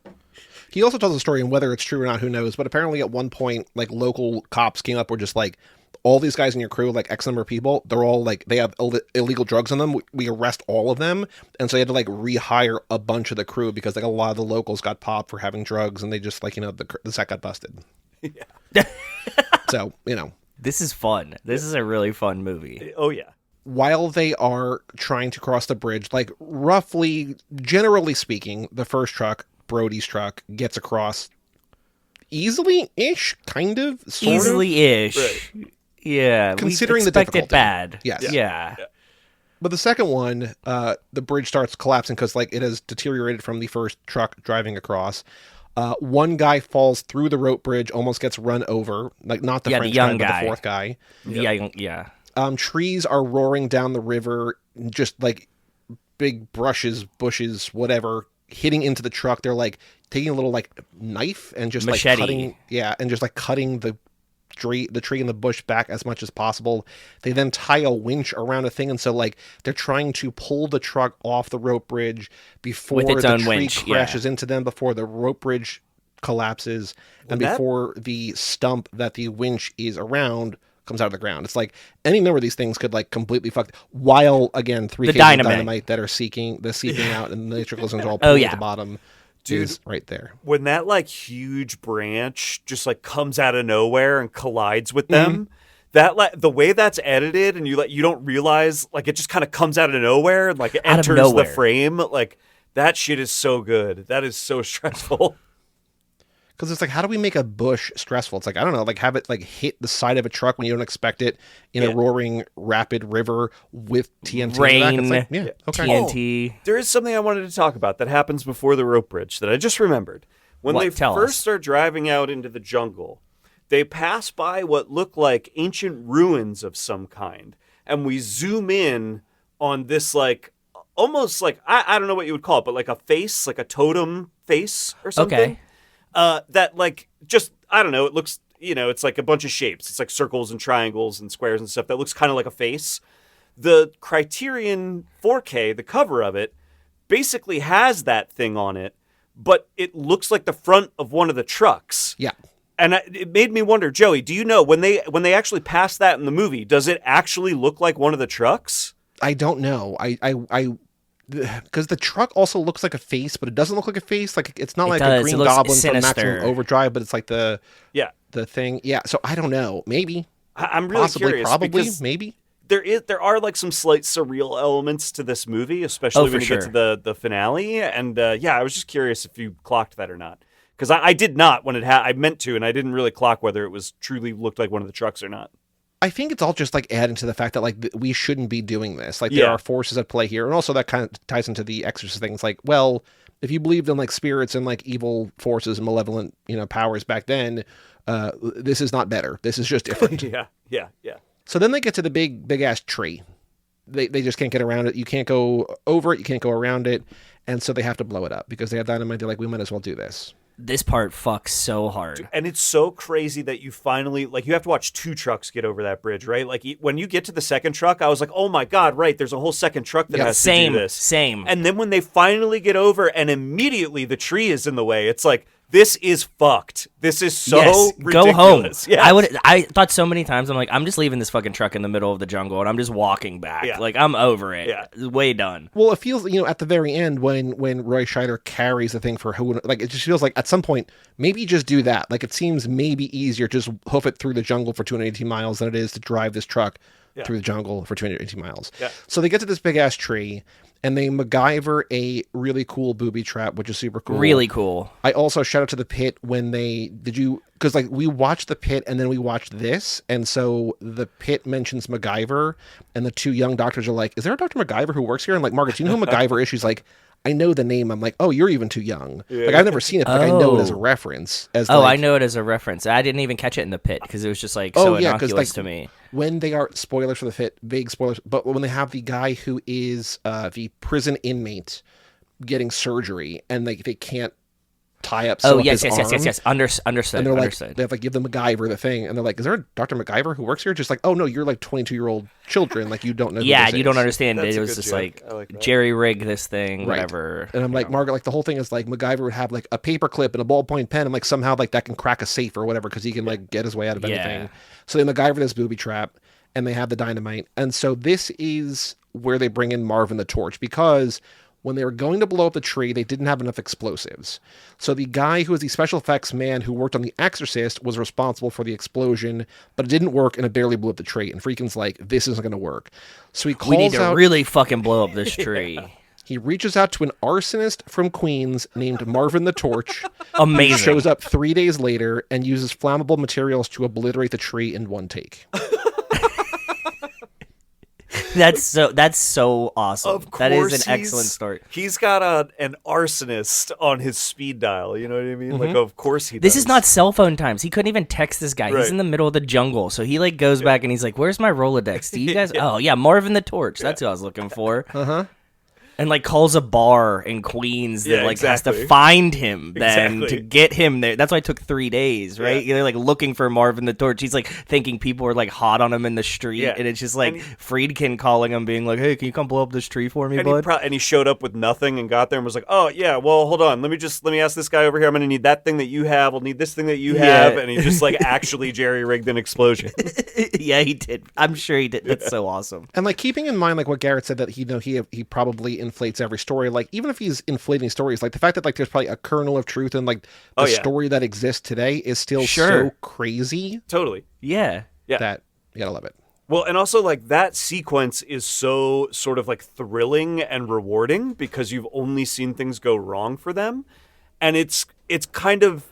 He also tells a story, and whether it's true or not, who knows, but apparently at one point, like, local cops came up, were just like, all these guys in your crew, like X number of people, they're all like, they have illegal drugs on them. We arrest all of them. And so they had to like rehire a bunch of the crew because like a lot of the locals got popped for having drugs, and they just like, you know, the set got busted. Yeah. So, you know. This is fun. This is a really fun movie. Oh, yeah. While they are trying to cross the bridge, like roughly, generally speaking, the first truck, Brody's truck, gets across easily-ish, kind of, sort of. Easily-ish. Right. Yeah, considering we the expect difficulty. it bad. Yes. Yeah. But the second one, the bridge starts collapsing because like it has deteriorated from the first truck driving across. One guy falls through the rope bridge, almost gets run over. Like, not the French young guy, but guy. the fourth guy. Yeah. Trees are roaring down the river, just like big bushes, whatever, hitting into the truck. They're like taking a little like knife and just Machete. like cutting the tree and the bush back as much as possible. They then tie a winch around a thing, and so like they're trying to pull the truck off the rope bridge before With its the own tree winch, crashes into them, before the rope bridge collapses, and before the stump that the winch is around comes out of the ground. It's like any number of these things could like completely fuck, while again 3 cases of dynamite that are seeping out, and the nitroglycerins are all pulling at the bottom. Dude, is right there. When that like huge branch just like comes out of nowhere and collides with them, that like the way that's edited, and you don't realize, like, it just kind of comes out of nowhere and like it enters the frame. Like, that shit is so good. That is so stressful. Because it's like, how do we make a bush stressful? It's like, I don't know, like have it like hit the side of a truck when you don't expect it in a roaring rapid river with TNT. Rain, it's like, okay. TNT. There is something I wanted to talk about that happens before the rope bridge that I just remembered. When they first start driving out into the jungle, they pass by what look like ancient ruins of some kind. And we zoom in on this like, almost like, I don't know what you would call it, but like a face, like a totem face or something. Okay. That like, just, I don't know, it looks, you know, it's like a bunch of shapes. It's like circles and triangles and squares and stuff that looks kind of like a face. The Criterion 4K, the cover of it, basically has that thing on it, but it looks like the front of one of the trucks. Yeah. And it made me wonder, Joey, do you know when they actually pass that in the movie, does it actually look like one of the trucks? I don't know. Because the truck also looks like a face, but it doesn't look like a face. Like, it's not like a Green Goblin from Maximum Overdrive, but it's like the thing. Yeah. So I don't know. Maybe. I'm really curious. Probably. Maybe. There are like some slight surreal elements to this movie, especially when you get to the finale. And I was just curious if you clocked that or not. Because I did not when I meant to, and I didn't really clock whether it was truly looked like one of the trucks or not. I think it's all just like adding to the fact that like we shouldn't be doing this. Like, there are forces at play here, and also that kind of ties into the Exorcist thing. It's like, well, if you believed in like spirits and like evil forces and malevolent, you know, powers back then, this is not better. This is just different. Yeah. So then they get to the big ass tree. They just can't get around it. You can't go over it. You can't go around it, and so they have to blow it up because they have dynamite. They're like, we might as well do this. This part fucks so hard. And it's so crazy that you finally, like, you have to watch 2 trucks get over that bridge, right? Like, when you get to the second truck, I was like, oh my God, right, there's a whole second truck that has to do this. Same. And then when they finally get over and immediately the tree is in the way, it's like, this is fucked. This is so ridiculous. Go home. Yes. I thought so many times, I'm like, I'm just leaving this fucking truck in the middle of the jungle and I'm just walking back. Yeah. Like, I'm over it. Yeah. Way done. Well, it feels, at the very end when Roy Scheider carries the thing for who, like, it just feels like at some point, maybe just do that. Like, it seems maybe easier to just hoof it through the jungle for 218 miles than it is to drive this truck through the jungle for 218 miles. Yeah. So they get to this big ass tree and they MacGyver a really cool booby trap, which is super cool. Really cool. I also shout out to the pit when because like we watched the pit and then we watched this. And so the pit mentions MacGyver and the 2 young doctors are like, is there a Dr. MacGyver who works here? I'm like, Margaret, do you know who MacGyver is? She's like, I know the name. I'm like, oh, you're even too young. Yeah. Like, I've never seen it, but like, I know it as a reference. I know it as a reference. I didn't even catch it in the pit because it was just like innocuous to me. When they are, spoilers for the pit, big spoilers, but when they have the guy who is the prison inmate getting surgery and they can't tie up yes. Understood. And they're like, understood. they have to give the MacGyver the thing, and they're like, is there a Dr. MacGyver who works here? Just like, oh no, you're like 22-year-old children, like you don't know. Yeah, who you this don't is. understand. That's it a was good just joke. like jerry rig this thing, whatever. And I'm like, Margaret, like the whole thing is like MacGyver would have like a paper clip and a ballpoint pen, and like somehow like that can crack a safe or whatever because he can like get his way out of anything. So they MacGyver this booby trap, and they have the dynamite, and so this is where they bring in Marvin the Torch because when they were going to blow up the tree, they didn't have enough explosives. So the guy who was the special effects man who worked on The Exorcist was responsible for the explosion, but it didn't work and it barely blew up the tree. And Friedkin's like, this isn't going to work. So he calls we need to out, really fucking blow up this tree. He reaches out to an arsonist from Queens named Marvin the Torch. Amazing. Who shows up 3 days later and uses flammable materials to obliterate the tree in one take. That's so awesome. Of course, that is an excellent story. He's got an arsonist on his speed dial. You know what I mean? Like, of course he does. This is not cell phone times. He couldn't even text this guy. Right. He's in the middle of the jungle. So he like goes back and he's like, where's my Rolodex? Do you guys? Oh, yeah, Marvin the Torch. That's who I was looking for. Uh-huh. And like calls a bar in Queens that has to find him then to get him there. That's why it took 3 days, right? They're like looking for Marvin the Torch. He's like thinking people are like hot on him in the street, and it's just like Friedkin calling him, being like, "Hey, can you come blow up this tree for me, bud?" And he showed up with nothing and got there and was like, "Oh yeah, well hold on, let me ask this guy over here. I'm gonna need that thing that you have. I'll need this thing that you have." And he just like actually jerry rigged an explosion. Yeah, he did. I'm sure he did. That's so awesome. And like keeping in mind like what Garrett said that he probably inflates every story. Like even if he's inflating stories, like the fact that like there's probably a kernel of truth in like the story that exists today is still so crazy. Totally. Yeah. That you gotta love it. Well, and also like that sequence is so sort of like thrilling and rewarding because you've only seen things go wrong for them, and it's kind of.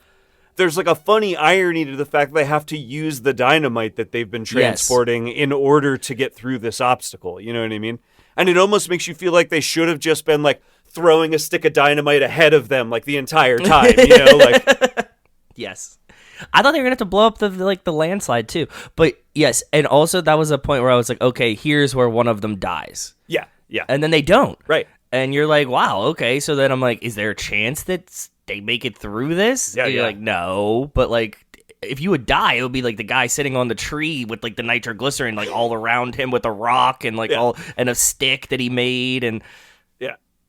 There's like a funny irony to the fact that they have to use the dynamite that they've been transporting in order to get through this obstacle. You know what I mean? And it almost makes you feel like they should have just been like throwing a stick of dynamite ahead of them like the entire time. You know, like yes. I thought they were gonna have to blow up the landslide too. But yes, and also that was a point where I was like, okay, here's where one of them dies. Yeah. And then they don't. Right. And you're like, wow, okay. So then I'm like, is there a chance that they make it through this? Yeah, and you're like, no. But like, if you would die, it would be like the guy sitting on the tree with like the nitroglycerin like all around him with a rock and like and a stick that he made and.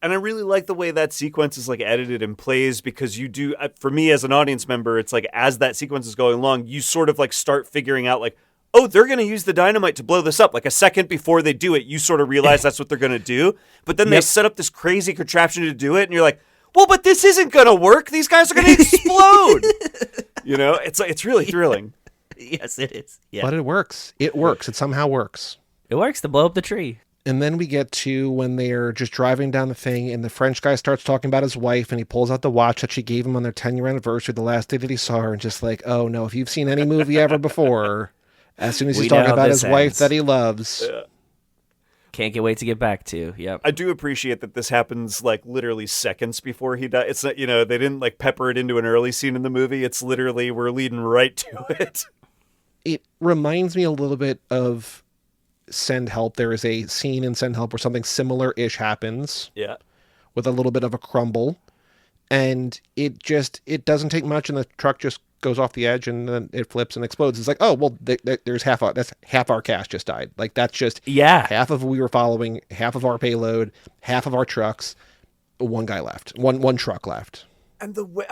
And I really like the way that sequence is like edited and plays because you do, for me as an audience member, it's like as that sequence is going along, you sort of like start figuring out like, oh, they're going to use the dynamite to blow this up. Like a second before they do it, you sort of realize that's what they're going to do. But then they set up this crazy contraption to do it. And you're like, well, but this isn't going to work. These guys are going to explode. You know, it's really thrilling. Yes, it is. Yeah. But it works. It works. It somehow works. It works to blow up the tree. And then we get to when they're just driving down the thing and the French guy starts talking about his wife and he pulls out the watch that she gave him on their 10-year anniversary, the last day that he saw her, and just like, oh no, if you've seen any movie ever before, as soon as he's talking about his wife that he loves. Yeah. Can't wait to get back to. Yep. I do appreciate that this happens like literally seconds before he dies. It's not, you know, they didn't like pepper it into an early scene in the movie. It's literally, we're leading right to it. It reminds me a little bit of Send Help. There is a scene in Send Help where something similar-ish happens. Yeah. With a little bit of a crumble. and it doesn't take much, and the truck just goes off the edge, and then it flips and explodes. It's like, oh well, there's that's half our cast just died. Like that's just half of we were following, half of our payload, half of our trucks. One guy left. One truck left. And the way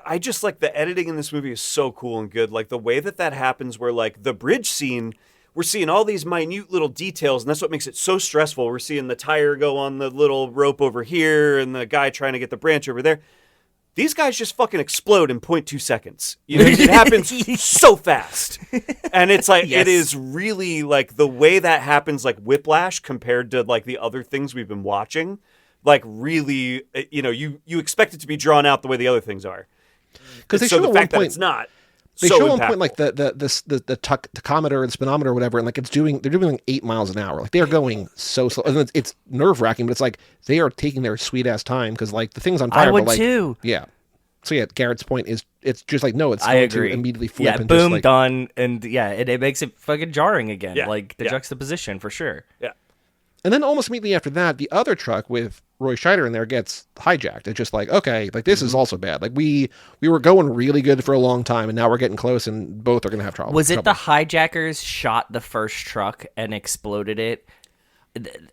I just like the editing in this movie is so cool and good. Like the way that happens, where like the bridge scene, we're seeing all these minute little details, and that's what makes it so stressful. We're seeing the tire go on the little rope over here, and the guy trying to get the branch over there. These guys just fucking explode in 0.2 seconds. You know, it happens so fast. And it's like, It is really like the way that happens, like whiplash compared to like the other things we've been watching. Like really, you know, you expect it to be drawn out the way the other things are. Because they so show the at fact one that point, it's not. They so show impactful. on point like the tachometer and speedometer or whatever, and like they're doing like 8 miles an hour. Like they are going so slow. And it's nerve wracking, but it's like they are taking their sweet ass time because like the thing's on fire. I would but, like, too. Yeah. So yeah, Garrett's point is it's just like no, it's I going agree. to immediately flip. Yeah, and boom, just, like, done, and it makes it fucking jarring again. Yeah, Like the juxtaposition for sure. Yeah. And then almost immediately after that, the other truck with Roy Scheider in there gets hijacked. It's just like, okay, like this is also bad. Like we were going really good for a long time, and now we're getting close, and both are going to have trouble. Was it the hijackers shot the first truck and exploded it?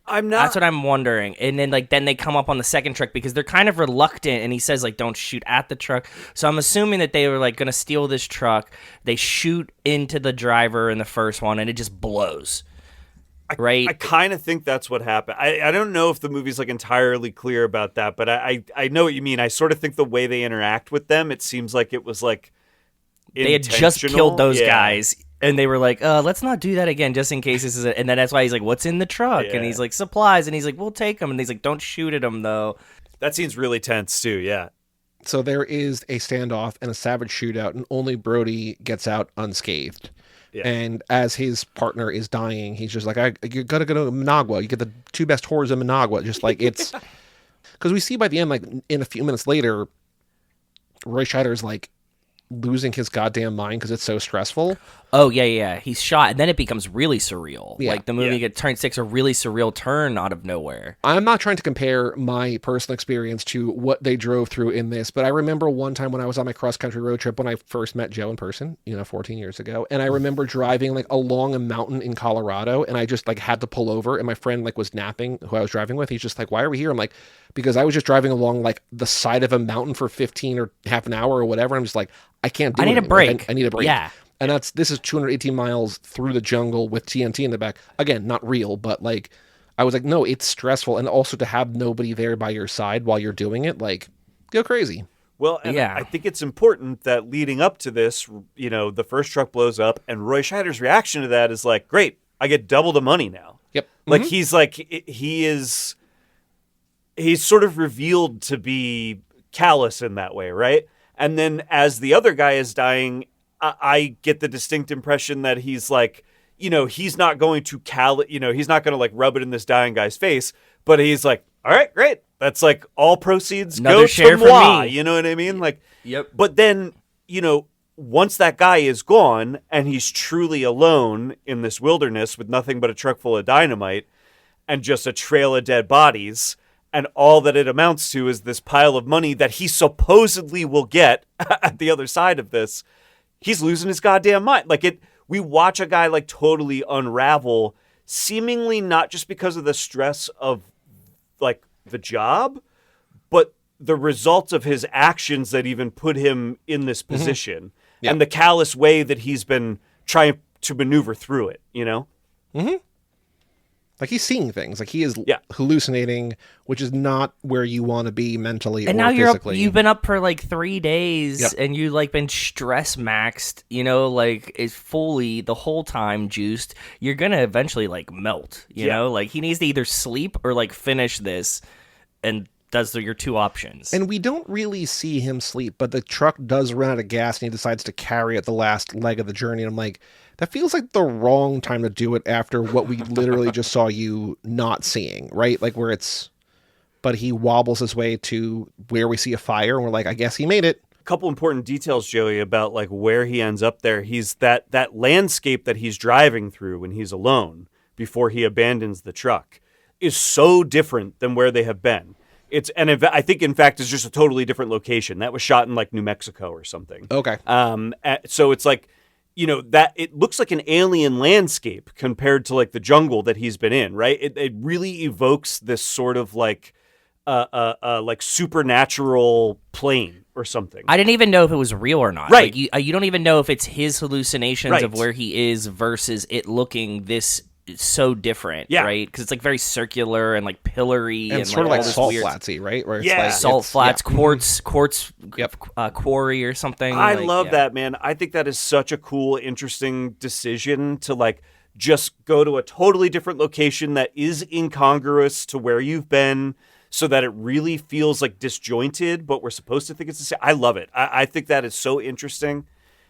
I'm not. That's what I'm wondering. And then then they come up on the second truck because they're kind of reluctant, and he says like don't shoot at the truck. So I'm assuming that they were like going to steal this truck. They shoot into the driver in the first one, and it just blows. Right? I kind of think that's what happened. I don't know if the movie's like entirely clear about that, but I know what you mean. I sort of think the way they interact with them, it seems like it was like they had just killed those guys. And they were like, let's not do that again, just in case this is and then that's why he's like, what's in the truck? Yeah. And he's like, supplies. And he's like, we'll take them. And he's like, don't shoot at them, though. That scene's really tense, too, yeah. So there is a standoff and a savage shootout, and only Brody gets out unscathed. Yeah. And as his partner is dying, he's just like, you gotta go to Managua. You get the two best whores in Managua. Just like it's... Because we see by the end, like in a few minutes later, Roy Scheider's like losing his goddamn mind because it's so stressful. Oh, yeah. He's shot, and then it becomes really surreal. Yeah. Like, the movie takes a really surreal turn out of nowhere. I'm not trying to compare my personal experience to what they drove through in this, but I remember one time when I was on my cross-country road trip when I first met Joe in person, 14 years ago, and I remember driving, like, along a mountain in Colorado, and I just, like, had to pull over, and my friend, like, was napping, who I was driving with. He's just like, why are we here? I'm like, because I was just driving along, like, the side of a mountain for 15 or half an hour or whatever. I'm just like, I can't do it. I need a break. Like, I need a break. Yeah. And this is 218 miles through the jungle with TNT in the back. Again, not real, but like, I was like, no, it's stressful. And also to have nobody there by your side while you're doing it, like, go crazy. Well, and I think it's important that leading up to this, the first truck blows up, and Roy Scheider's reaction to that is like, great, I get double the money now. Yep. Like, he's like, he's sort of revealed to be callous in that way, right? And then as the other guy is dying, I get the distinct impression that he's like, he's not going to he's not going to like rub it in this dying guy's face, but he's like, all right, great. That's like all proceeds go to moi. You know what I mean? Like, yep. But then, once that guy is gone and he's truly alone in this wilderness with nothing but a truck full of dynamite and just a trail of dead bodies, and all that it amounts to is this pile of money that he supposedly will get at the other side of this, he's losing his goddamn mind. Like, we watch a guy like totally unravel, seemingly not just because of the stress of like the job, but the results of his actions that even put him in this position, and the callous way that he's been trying to maneuver through it, Mm-hmm. Like, he's seeing things. Like, he is hallucinating, which is not where you want to be mentally and or now physically. You've been up for like 3 days, and you like been stress maxed, like is fully the whole time juiced. You're gonna eventually like melt, you know. Like, he needs to either sleep or like finish this, and those are your two options. And we don't really see him sleep, but the truck does run out of gas, and he decides to carry it the last leg of the journey. And I'm like, that feels like the wrong time to do it after what we literally just saw you not seeing, right? Like, where it's... But he wobbles his way to where we see a fire, and we're like, I guess he made it. A couple important details, Joey, about like where he ends up there. He's that landscape that he's driving through when he's alone before he abandons the truck is so different than where they have been. I think in fact it's just a totally different location. That was shot in like New Mexico or something. Okay. So it's like, that it looks like an alien landscape compared to like the jungle that he's been in, right? It really evokes this sort of like supernatural plane or something. I didn't even know if it was real or not. Right. Like, you don't even know if it's his hallucinations of Right. where he is versus it looking this so different, Yeah. right? Because it's like very circular and like pillory And and sort of all like this salt weird flatsy, right? Where it's Yeah. like salt flats, quartz Yep. quarry or something. I like, love yeah. that, man. I think that is such a cool, interesting decision to like just go to a totally different location that is incongruous to where you've been, so that it really feels like disjointed, but we're supposed to think it's the same. I love it. I think that is so interesting.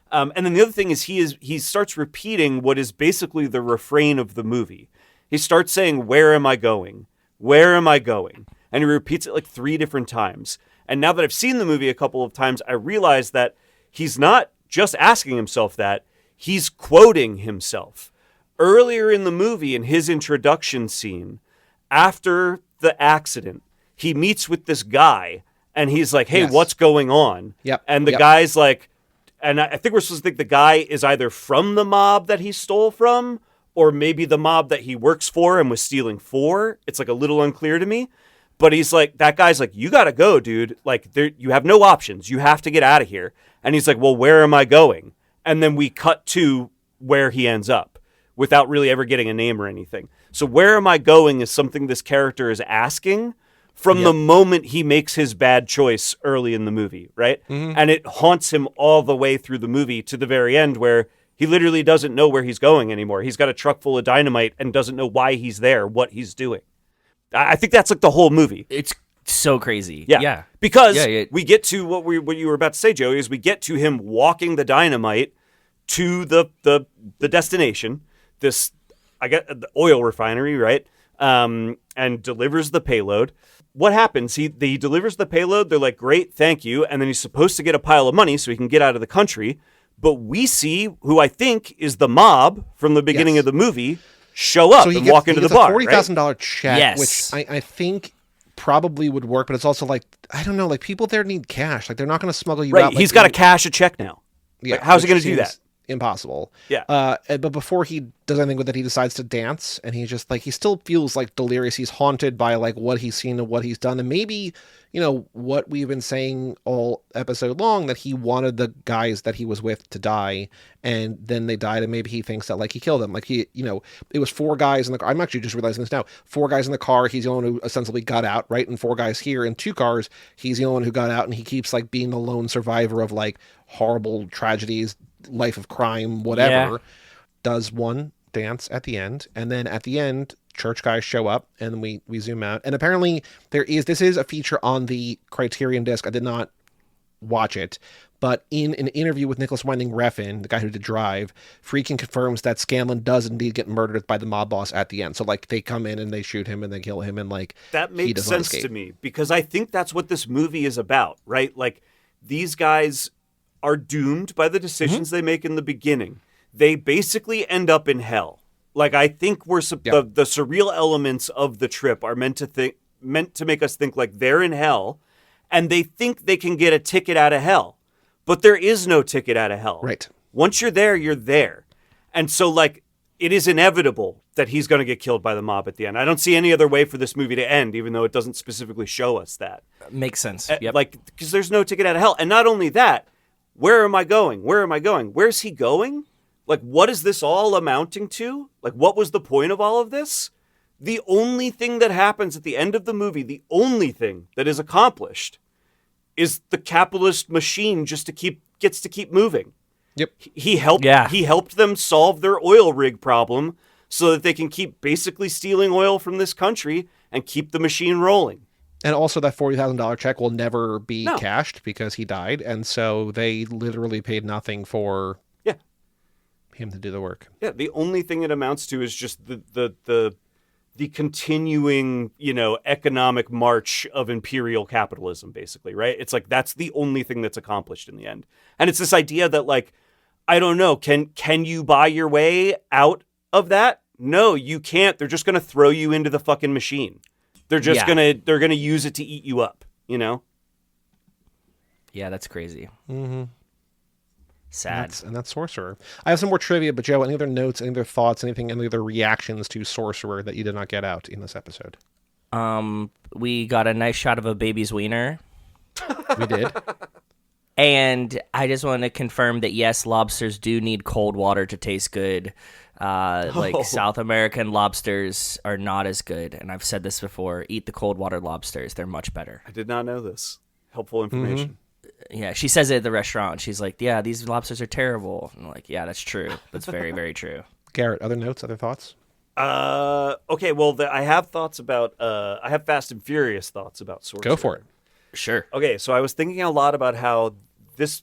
And then the other thing is he starts repeating what is basically the refrain of the movie. He starts saying, "Where am I going? Where am I going?" And he repeats it like 3 different times. And now that I've seen the movie a couple of times, I realize that he's not just asking himself that, he's quoting himself. Earlier in the movie, in his introduction scene, after the accident, he meets with this guy and he's like, "Hey, Yes. what's going on?" Yep. And the Yep. guy's like, and I think we're supposed to think the guy is either from the mob that he stole from, or maybe the mob that he works for and was stealing for. It's like a little unclear to me. But he's like, that guy's like, "You got to go, dude. Like, you have no options. You have to get out of here." And he's like, "Well, where am I going?" And then we cut to where he ends up without really ever getting a name or anything. So where am I going is something this character is asking from the moment he makes his bad choice early in the movie, right? Mm-hmm. And it haunts him all the way through the movie to the very end, where he literally doesn't know where he's going anymore. He's got a truck full of dynamite and doesn't know why he's there, what he's doing. I think that's like the whole movie. It's so crazy. Yeah. Yeah. Because Yeah. we get to what you were about to say, Joey, is we get to him walking the dynamite to the destination, this, I get the oil refinery, right? And delivers the payload. What happens? He delivers the payload. They're like, "Great, thank you." And then he's supposed to get a pile of money so he can get out of the country. But we see who I think is the mob from the beginning Yes. of the movie show up and walk into the bar. a $40,000 check, Yes. which I think probably would work, but it's also like, I don't know, like people there need cash. Like they're not going to smuggle you Right. out. He's got to cash a check now. Yeah, Like, how's he which going to do seems that? Impossible. Yeah. But before he does anything with it, he decides to dance, and he just like, he still feels like delirious. He's haunted by like what he's seen and what he's done, and maybe, what we've been saying all episode long, that he wanted the guys that he was with to die, and then they died, and maybe he thinks that like he killed them. Like it was 4 guys in the car. I'm actually just realizing this now. 4 guys in the car. He's the only one who ostensibly got out, right? And 4 guys here in 2 cars. He's the only one who got out, and he keeps like being the lone survivor of like horrible tragedies, life of crime, whatever. Yeah. Does one dance at the end, and then at the end, church guys show up, and we zoom out, and apparently this is a feature on the Criterion disc. I did not watch it, but in an interview with Nicholas Winding Refn, the guy who did Drive, Friedkin confirms that Scanlon does indeed get murdered by the mob boss at the end. So like they come in and they shoot him and they kill him, and like That he makes does not sense escape. to me, because I think that's what this movie is about, right? Like, these guys are doomed by the decisions they make in the beginning. They basically end up in hell. Like, I think the surreal elements of the trip are meant to make us think like they're in hell, and they think they can get a ticket out of hell, but there is no ticket out of hell. Right. Once you're there, you're there. And so like, it is inevitable that he's going to get killed by the mob at the end. I don't see any other way for this movie to end, even though it doesn't specifically show us that. Makes sense. Yep. Like, because there's no ticket out of hell. And not only that, where am I going? Where am I going? Where's he going? Like, what is this all amounting to? Like, what was the point of all of this? The only thing that happens at the end of the movie, the only thing that is accomplished, is the capitalist machine gets to keep moving. Yep. He helped them solve their oil rig problem so that they can keep basically stealing oil from this country and keep the machine rolling. And also that $40,000 check will never be cashed because he died, and so they literally paid nothing for him to do the work. Yeah, the only thing it amounts to is just the continuing, economic march of imperial capitalism, basically, right? It's like that's the only thing that's accomplished in the end. And it's this idea that, like, I don't know, can you buy your way out of that? No, you can't. They're just going to throw you into the fucking machine. They're just they're gonna use it to eat you up, you know? Yeah, that's crazy. Mm-hmm. Sad. And that's Sorcerer. I have some more trivia, but Joe, any other notes, any other thoughts, any other reactions to Sorcerer that you did not get out in this episode? We got a nice shot of a baby's wiener. We did. And I just want to confirm that, yes, lobsters do need cold water to taste good. Like South American lobsters are not as good. And I've said this before. Eat the cold water lobsters. They're much better. I did not know this. Helpful information. Mm-hmm. Yeah, she says it at the restaurant. She's like, yeah, these lobsters are terrible. And I'm like, yeah, that's true. That's very, very true. Garrett, other notes, other thoughts? Okay, well, I have thoughts about, I have Fast and Furious thoughts about Sorcerer. Go for it. Sure. Okay, so I was thinking a lot about how this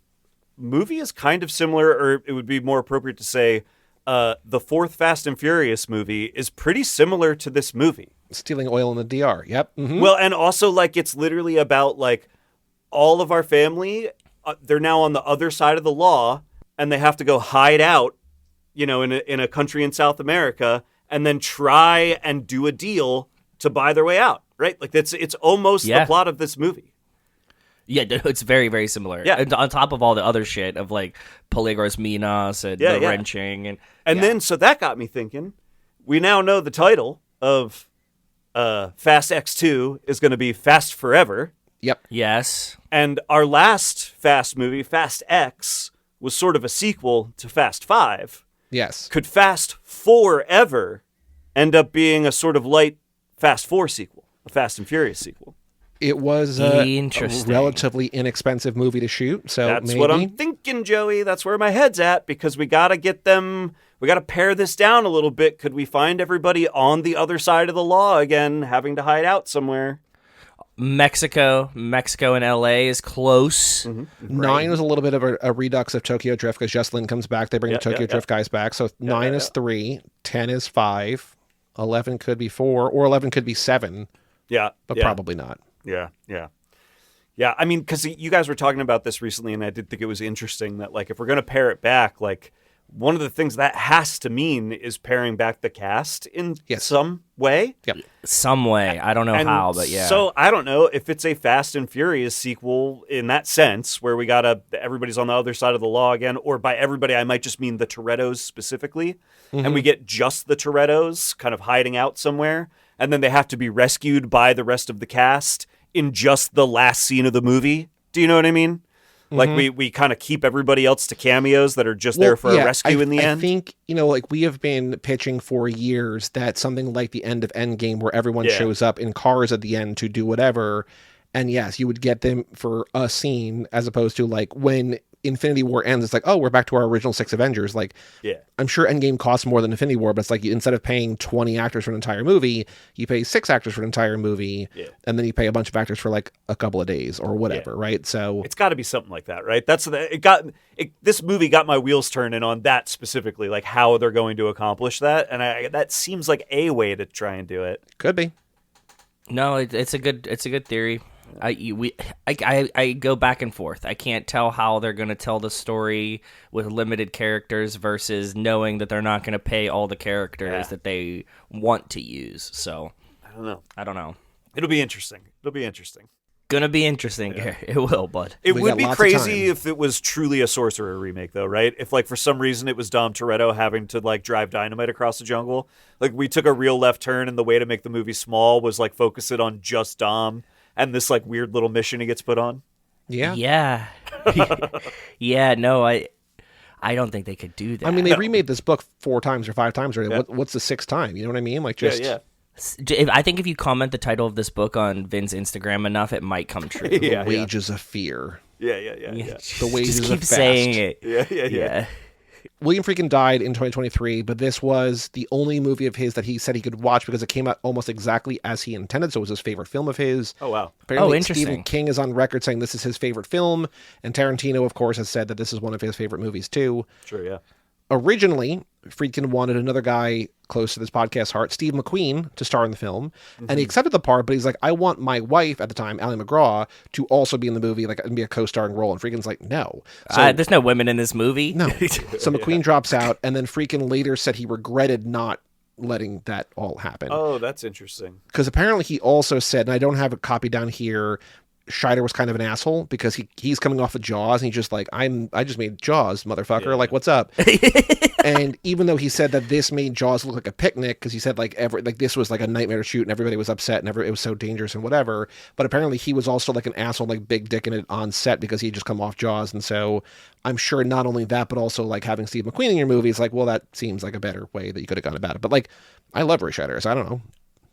movie is kind of similar, or it would be more appropriate to say the fourth Fast and Furious movie is pretty similar to this movie. Stealing oil in the DR. Yep. Mm-hmm. Well, and also, like, it's literally about, like, all of our family, they're now on the other side of the law, and they have to go hide out, you know, in a country in South America, and then try and do a deal to buy their way out, right? Like, it's almost the plot of this movie. Yeah, it's very, very similar. Yeah. And on top of all the other shit of, like, Peligros Minas and the wrenching. And then, so that got me thinking, we now know the title of Fast X2 is going to be Fast Forever. Yep. Yes. And our last Fast movie, Fast X, was sort of a sequel to Fast 5. Yes. Could Fast Forever end up being a sort of light Fast 4 sequel, a Fast and Furious sequel? It was a Interesting. relatively inexpensive movie to shoot, so That's maybe. what I'm thinking, Joey. That's where my head's at, because we got to get them, we got to pare this down a little bit. Could we find everybody on the other side of the law again, having to hide out somewhere? Mexico and LA is close. Mm-hmm. 9 is a little bit of a redux of Tokyo Drift because Jocelyn comes back. They bring the Tokyo Drift guys back. So 9 is 3, 10 is 5, 11 could be 4, or 11 could be 7. Yeah. But probably not. Yeah. I mean, because you guys were talking about this recently, and I did think it was interesting that, like, if we're going to pare it back, like, one of the things that has to mean is paring back the cast in some way. Yep. Some way. I don't know how, but yeah. So I don't know if it's a Fast and Furious sequel in that sense, where we everybody's on the other side of the law again, or by everybody, I might just mean the Torettos specifically. Mm-hmm. And we get just the Torettos kind of hiding out somewhere. And then they have to be rescued by the rest of the cast in just the last scene of the movie. Do you know what I mean? Like, we kind of keep everybody else to cameos that are just there for a rescue in the end. I think, like, we have been pitching for years that something like the end of Endgame, where everyone shows up in cars at the end to do whatever. And yes, you would get them for a scene, as opposed to, like, when Infinity War ends, it's like, oh, we're back to our original 6 Avengers. Like, I'm sure Endgame costs more than Infinity War, but it's like, instead of paying 20 actors for an entire movie, you pay 6 actors for an entire movie, and then you pay a bunch of actors for, like, a couple of days or whatever, right? So it's got to be something like that, right? This movie got my wheels turning on that specifically, like how they're going to accomplish that, and that seems like a way to try and do it. Could be. No, it's a good theory. I go back and forth. I can't tell how they're going to tell the story with limited characters versus knowing that they're not going to pay all the characters that they want to use. So I don't know. It'll be interesting. Gonna be interesting. Yeah. It will, bud. It would be crazy if it was truly a Sorcerer remake, though, right? If, like, for some reason it was Dom Toretto having to, like, drive dynamite across the jungle. Like, we took a real left turn, and the way to make the movie small was, like, focus it on just Dom and this, like, weird little mission he gets put on. Yeah. No, I don't think they could do that. I mean, they remade this book 4 times or 5 times already. What's the 6th time? You know what I mean? Like, just... I think if you comment the title of this book on Vin's Instagram enough, it might come true. The Wages of Fear. Yeah. The Wages just of keep Fast. saying it. Yeah. William Friedkin died in 2023, but this was the only movie of his that he said he could watch because it came out almost exactly as he intended, so it was his favorite film of his. Oh, wow. Apparently, interesting. Stephen King is on record saying this is his favorite film, and Tarantino, of course, has said that this is one of his favorite movies, too. Sure, yeah. Originally, Friedkin wanted another guy close to this podcast's heart, Steve McQueen, to star in the film, and he accepted the part, but he's like, I want my wife at the time, Ally McGraw, to also be in the movie, like, and be a co-starring role, and Friedkin's like, no. So, there's no women in this movie. No. So McQueen drops out, and then Friedkin later said he regretted not letting that all happen. Oh, that's interesting. Because apparently he also said, and I don't have a copy down here, Scheider was kind of an asshole because he's coming off of Jaws and he's just like, I just made Jaws, motherfucker. Yeah. Like, what's up? And even though he said that this made Jaws look like a picnic because he said like this was like a nightmare to shoot and everybody was upset and it was so dangerous and whatever. But apparently he was also like an asshole, like big dick in it on set because he had just come off Jaws. And so I'm sure not only that, but also like having Steve McQueen in your movie is like, well, that seems like a better way that you could have gone about it. But like, I love Roy Scheider, so I don't know.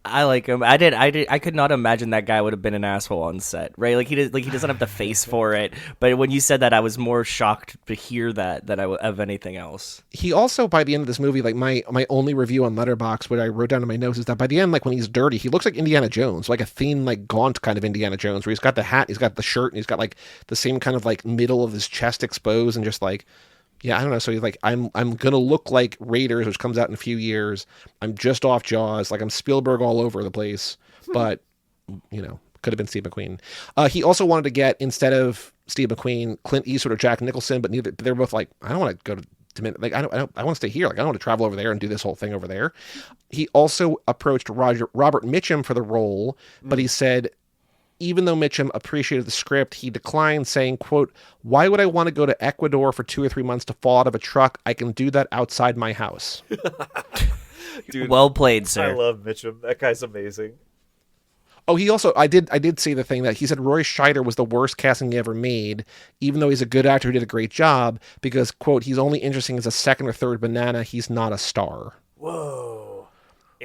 I like him. I could not imagine that guy would have been an asshole on set, right? Like he doesn't have the face for it. But when you said that, I was more shocked to hear that than of anything else. He also, by the end of this movie, like my only review on Letterboxd, what I wrote down in my notes is that by the end, like when he's dirty, he looks like Indiana Jones, like a thin, like gaunt kind of Indiana Jones, where he's got the hat, he's got the shirt, and he's got like the same kind of like middle of his chest exposed, and just like. Yeah, I don't know. So he's like, I'm gonna look like Raiders, which comes out in a few years. I'm just off Jaws, like I'm Spielberg all over the place. But could have been Steve McQueen. He also wanted to get, instead of Steve McQueen, Clint Eastwood or Jack Nicholson, but they're both like, I don't want to go to like I want to stay here. Like I don't want to travel over there and do this whole thing over there. He also approached Robert Mitchum for the role, but he said, even though Mitchum appreciated the script, he declined, saying, quote, "Why would I want to go to Ecuador for 2 or 3 months to fall out of a truck? I can do that outside my house." Dude, well played, sir. I love Mitchum. That guy's amazing. Oh, he also, I did see the thing that he said Roy Scheider was the worst casting he ever made, even though he's a good actor who did a great job, because, quote, he's only interesting as a second or third banana. He's not a star. Whoa.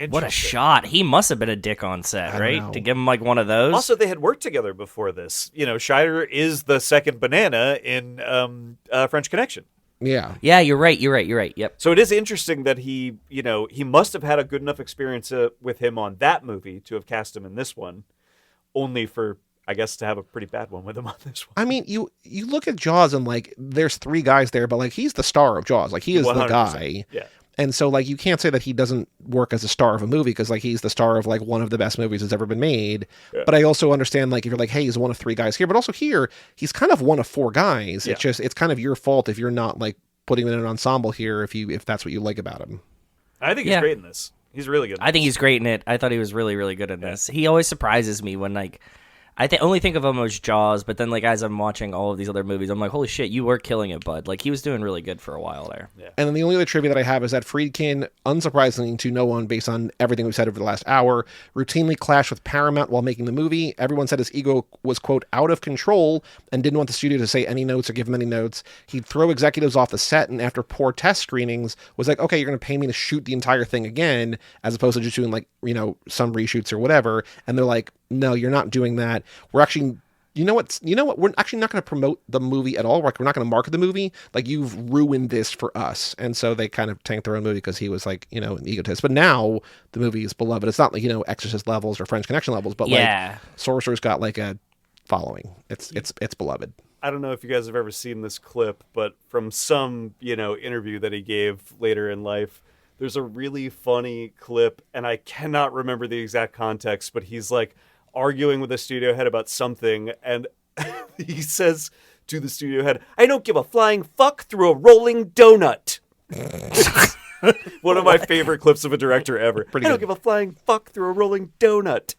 What a shot. He must have been a dick on set, right? To give him like one of those. Also, they had worked together before this. Scheider is the second banana in French Connection. Yeah. Yeah, you're right. Yep. So it is interesting that he must have had a good enough experience with him on that movie to have cast him in this one, only for, I guess, to have a pretty bad one with him on this one. I mean, you look at Jaws and like there's 3 guys there, but like he's the star of Jaws. Like he is 100%. The guy. Yeah. And so, like, you can't say that he doesn't work as a star of a movie because, like, he's the star of, like, one of the best movies that's ever been made. Yeah. But I also understand, like, if you're like, hey, he's one of 3 guys here. But also here, he's kind of one of 4 guys. Yeah. It's kind of your fault if you're not, like, putting him in an ensemble here if that's what you like about him. I think he's great in this. He's really good. I think he's great in it. I thought he was really, really good in this. He always surprises me when, like, I only think of him as Jaws, but then like as I'm watching all of these other movies, I'm like, holy shit, you were killing it, bud. Like he was doing really good for a while there. Yeah. And then the only other trivia that I have is that Friedkin, unsurprisingly to no one based on everything we've said over the last hour, routinely clashed with Paramount while making the movie. Everyone said his ego was, quote, out of control and didn't want the studio to say any notes or give him any notes. He'd throw executives off the set, and after poor test screenings was like, okay, you're going to pay me to shoot the entire thing again, as opposed to just doing like, some reshoots or whatever. And they're like, no, you're not doing that. We're actually, you know what? We're actually not going to promote the movie at all. We're not going to market the movie. Like, you've ruined this for us. And so they kind of tanked their own movie because he was like, an egotist. But now the movie is beloved. It's not like, Exorcist levels or French Connection levels, but like Sorcerer's got like a following. It's beloved. I don't know if you guys have ever seen this clip, but from some, interview that he gave later in life, there's a really funny clip, and I cannot remember the exact context, but he's like arguing with the studio head about something, and he says to the studio head, "I don't give a flying fuck through a rolling donut." One of my favorite clips of a director ever. I don't give a flying fuck through a rolling donut.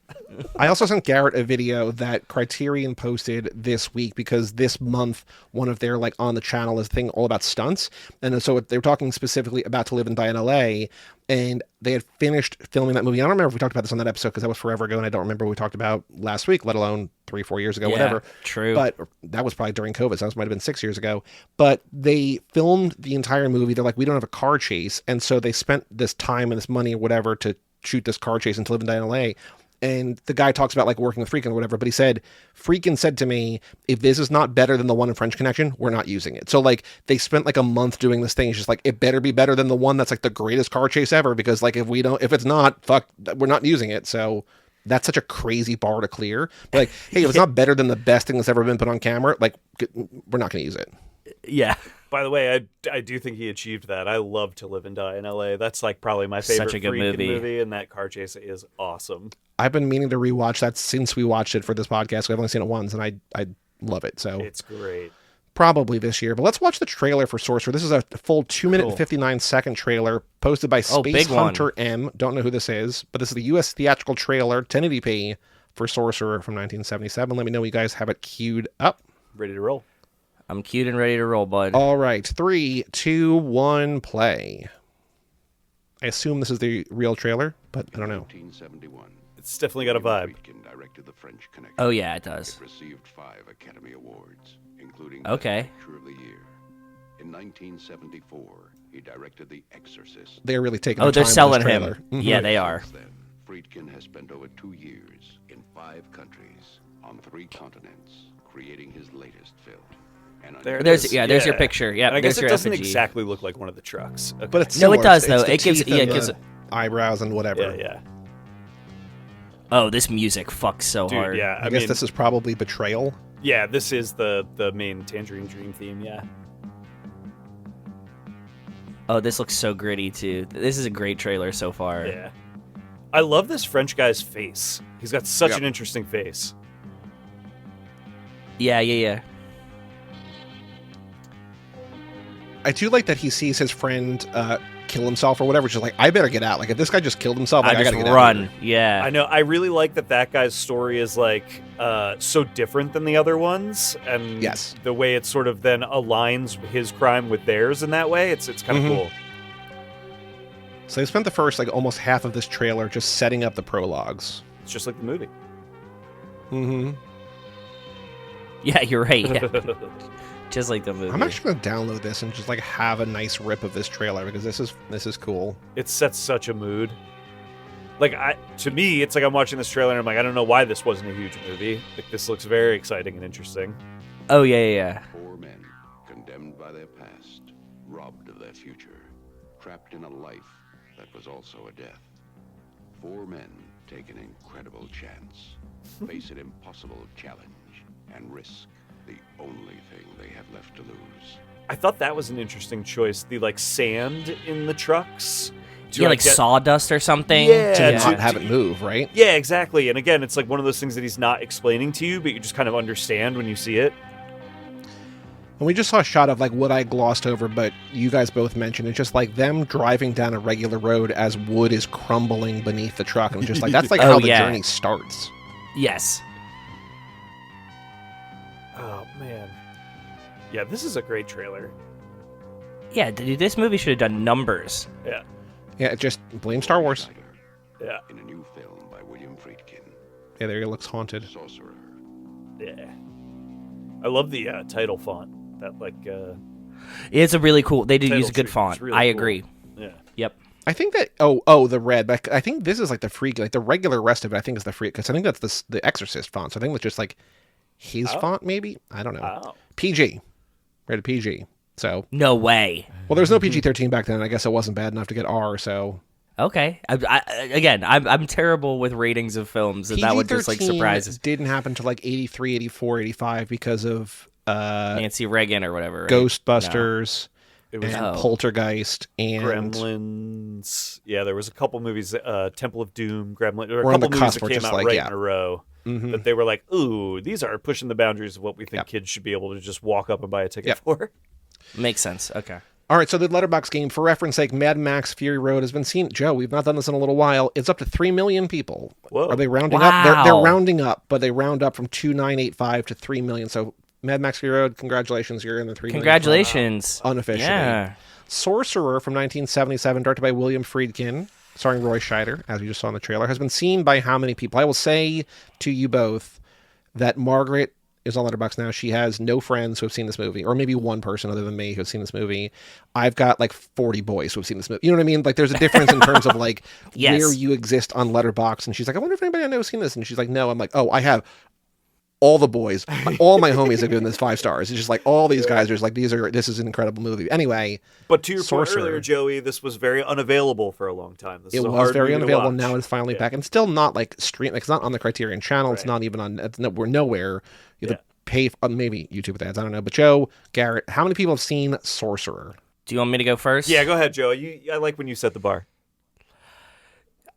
I also sent Garrett a video that Criterion posted this week because this month, one of their, like, on the channel is a thing all about stunts. And so they were talking specifically about To Live and Die in LA, and they had finished filming that movie. I don't remember if we talked about this on that episode because that was forever ago, and I don't remember what we talked about last week, let alone 3-4 years ago, whatever. True. But that was probably during COVID, so that might have been 6 years ago. But they filmed the entire movie. They're like, we don't have a car chase. And so they spent this time and this money or whatever to shoot this car chase in To Live and Die in LA. And the guy talks about like working with Friedkin or whatever, but he said, Friedkin said to me, if this is not better than the one in French Connection, we're not using it. So like they spent like a month doing this thing. It's just like, it better be better than the one that's like the greatest car chase ever, because like if it's not, fuck, we're not using it. So that's such a crazy bar to clear. But like, hey, if it's not better than the best thing that's ever been put on camera, like we're not going to use it. Yeah. By the way, I do think he achieved that. I love To Live and Die in LA. That's like probably my favorite Such a good movie, and that car chase is awesome. I've been meaning to rewatch that since we watched it for this podcast. I've only seen it once, and I love it. So it's great. Probably this year. But let's watch the trailer for Sorcerer. This is a full 2-minute and 59-second trailer posted by Space Hunter M. Don't know who this is, but this is the U.S. theatrical trailer, 1080p, for Sorcerer from 1977. Let me know when you guys have it queued up. Ready to roll. I'm queued and ready to roll, bud. All right. 3, 2, 1, play. I assume this is the real trailer, but I don't know. 1971. It's definitely got a vibe. Friedkin directed The French Connection. Oh, yeah, it does. It received 5 Academy Awards, including Okay. Best Picture of the Year. In 1974, he directed The Exorcist. They're really taking Oh, their they're time with selling this him. trailer. Yeah, they are. Since then, Friedkin has spent over 2 years in 5 countries on 3 continents, creating his latest film. And There's your picture. Yeah, and I guess there's it your doesn't effigy. exactly look like one of the trucks. Okay. But it's No, it similar. does, It's though. the It gives- teeth yeah, and it gives the it- eyebrows and whatever. yeah. Oh, this music fucks so Dude, hard. yeah. I guess this is probably Betrayal. Yeah, this is the main Tangerine Dream theme, yeah. Oh, this looks so gritty, too. This is a great trailer so far. Yeah. I love this French guy's face. He's got such Yep. an interesting face. Yeah. I do like that he sees his friend kill himself or whatever. Just like, I better get out. Like, if this guy just killed himself, like, I I gotta just get run. out. Yeah. I know. I really like that guy's story is like so different than the other ones, and Yes. the way it sort of then aligns his crime with theirs in that way. It's kind of cool. So they spent the first like almost half of this trailer just setting up the prologues. It's just like the movie. Mm-hmm. Yeah, you're right. Yeah. Just like the movie. I'm actually gonna download this and just like have a nice rip of this trailer because this is cool. It sets such a mood. Like to me, it's like I'm watching this trailer and I'm like, I don't know why this wasn't a huge movie. Like this looks very exciting and interesting. Oh, yeah. 4 men condemned by their past, robbed of their future, trapped in a life that was also a death. 4 men take an incredible chance, face an impossible challenge, and risk the only thing they have left to lose. I thought that was an interesting choice. The like sand in the trucks. Yeah, like sawdust or something. Yeah. To Yeah. not have it move, right? Yeah, exactly. And again, it's like one of those things that he's not explaining to you, but you just kind of understand when you see it. And we just saw a shot of like what I glossed over, but you guys both mentioned it's just like them driving down a regular road as wood is crumbling beneath the truck, and just like that's like Oh, how the yeah. journey starts. Yes. Oh man. Yeah, this is a great trailer. Yeah, dude, this movie should have done numbers. Yeah. Yeah, it just blame Star Wars. Yeah. In a new film by William Friedkin, Yeah, there he looks haunted. Sorcerer. Yeah. I love the title font. That like It's a really cool. They did title use a good tree. font. It's really I cool. agree. Yeah. Yep. I think that the red, but I think this is like the free, like the regular rest of it. I think is the free because I think that's the Exorcist font. So I think it's just like his font, maybe. I don't know. Oh. PG, rated PG. So No way. well, there's no PG-13 back then. I guess it wasn't bad enough to get R. So Okay. I'm terrible with ratings of films, and that would just like surprise us. didn't happen to like 83, 84, 85 because of Nancy Reagan or whatever. Right? Ghostbusters It was and Oh. Poltergeist and Gremlins. Yeah, there was a couple movies, Temple of Doom, Gremlin. There were We're a on the couple movies cusp, that we're came just out like, right yeah. in a row. Mhm. That they were like, ooh, these are pushing the boundaries of what we think Yep. kids should be able to just walk up and buy a ticket Yep. for. Makes sense. Okay. All right, so the Letterboxd game, for reference sake, Mad Max Fury Road has been seen. Joe, we've not done this in a little while. It's up to 3 million people. Whoa. Are they rounding up? They're Wow. rounding up, but they round up from 2,985 to 3 million. So Mad Max Fury Road, congratulations, you're in the 3 million. Congratulations. Unofficially. Yeah. Sorcerer from 1977, directed by William Friedkin, starring Roy Scheider, as you just saw in the trailer, has been seen by how many people? I will say to you both that Margaret is on Letterboxd now. She has no friends who have seen this movie, or maybe one person other than me who has seen this movie. I've got like 40 boys who have seen this movie. You know what I mean? Like there's a difference in terms of like Yes. where you exist on Letterboxd. And she's like, I wonder if anybody I know has seen this. And she's like, no. I'm like, oh, I have all the boys, all my homies have given this 5 stars. It's just like all these guys are just like, this is an incredible movie. Anyway, But to your Sorcerer. point earlier, Joey, this was very unavailatable for a long time. This it is a was hard very movie to unavailable. watch. Now it's finally Yeah. back, and still not like stream. Like it's not on the Criterion channel. It's Right. not even on. We're nowhere. You have Yeah. to pay. Maybe YouTube with ads. I don't know. But Joe, Garrett, how many people have seen Sorcerer? Do you want me to go first? Yeah, go ahead, Joey. I like when you set the bar.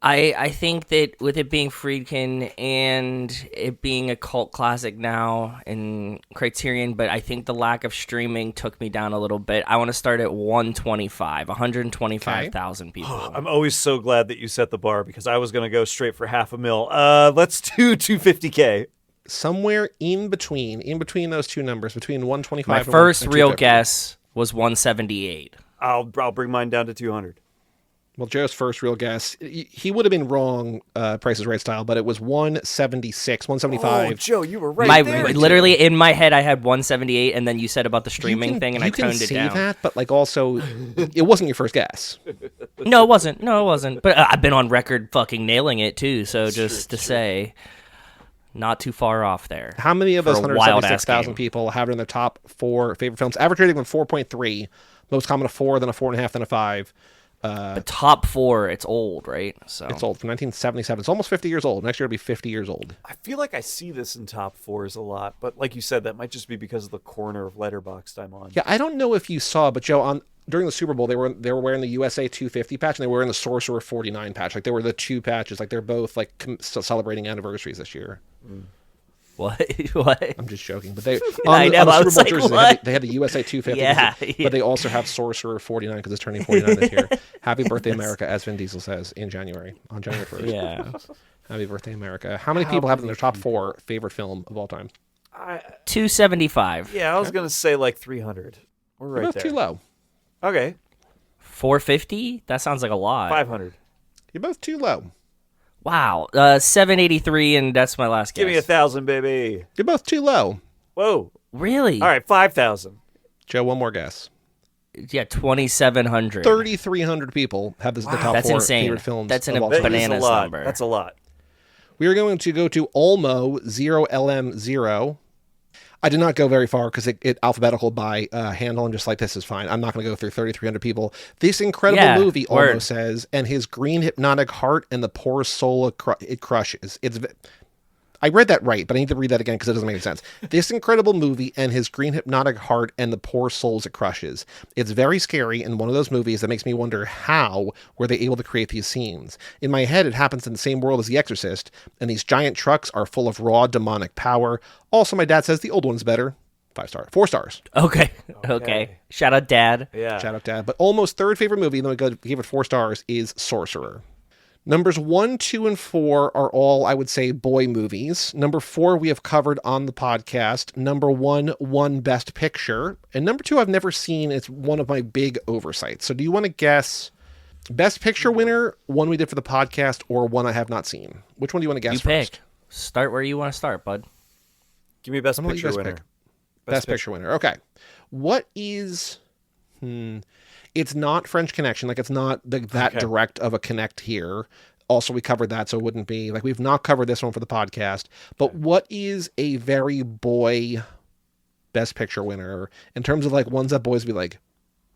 I think that with it being Friedkin and it being a cult classic now in Criterion, but I think the lack of streaming took me down a little bit. I want to start at 125,000 people. I'm always so glad that you set the bar because I was going to go straight for $500,000. Let's do 250K. Somewhere in between those two numbers, between 125 My and first real 250. guess was 178. I'll bring mine down to 200. Well, Joe's first real guess, he would have been wrong, Price is Right style, but it was 176, 175. Oh, Joe, you were right there. Literally in my head, I had 178, and then you said about the streaming thing, and I toned it down. You can say that, but like also, it wasn't your first guess. No, it wasn't. But I've been on record fucking nailing it too. So just to say, not too far off there. How many of those for a wild-ass 176,000 game. people have it in their top 4 favorite films? Average rating of 4.3, most common a 4, then a 4.5, then a 5. The top 4, it's old, right? So It's old, from 1977. It's almost 50 years old. Next year it'll be 50 years old. I feel like I see this in top 4s a lot, but like you said, that might just be because of the corner of Letterboxd I'm on. Yeah, I don't know if you saw, but Joe, during the Super Bowl, they were wearing the USA 250 patch and they were wearing the Sorcerer 49 patch. Like they were the two patches. Like they're both like celebrating anniversaries this year. what? What? I'm just joking, but they I know, I on the was Super Bowl like, jerseys what? they had the USA 250, Yeah, but they also have Sorcerer 49 because it's turning 49 this year. Happy birthday, America, as Vin Diesel says on January 1st. Yeah. Happy birthday, America. How many people have in their top 4 favorite film of all time? 275. Yeah, I was going to say like 300. We're right You're both there. too low. Okay, 450? That sounds like a lot. 500. You're both too low. Wow. 783, and that's my last guess. Give me 1,000, baby. You're both too low. Whoa. Really? All right, 5,000. Joe, one more guess. Yeah, 2,700. 3,300 people have this the top That's 4 insane. favorite films That's of an all That time. is bananas a lot. number. That's a lot. We are going to go to Olmo 0LM0. I did not go very far because it alphabetical by handle. I'm just like, this is fine. I'm not going to go through 3,300 people. This incredible movie, Olmo says, and his green hypnotic heart and the poor soul it crushes. I read that right, but I need to read that again because it doesn't make any sense. This incredible movie and his green hypnotic heart and the poor souls it crushes. It's very scary and one of those movies that makes me wonder how were they able to create these scenes. In my head, it happens in the same world as The Exorcist, and these giant trucks are full of raw demonic power. Also, my dad says the old one's better. 4 stars. Okay. Shout out, Dad. Yeah. Shout out, Dad. But almost third favorite movie, then we gave it 4 stars, is Sorcerer. Numbers 1, 2, and 4 are all, I would say, boy movies. Number 4 we have covered on the podcast. Number 1 won Best Picture. And number 2 I've never seen. It's one of my big oversights. So do you want to guess Best Picture winner, one we did for the podcast, or one I have not seen? Which one do you want to guess You first? pick. Start where you want to start, bud. Give me Best I'm gonna let you Picture guys winner. pick. Best Picture winner. Okay. What is... It's not French Connection. Like, it's not that direct of a connect here. Also, we covered that, so it wouldn't be... Like, we've not covered this one for the podcast. But what is a very boy Best Picture winner in terms of, like, ones that boys be like,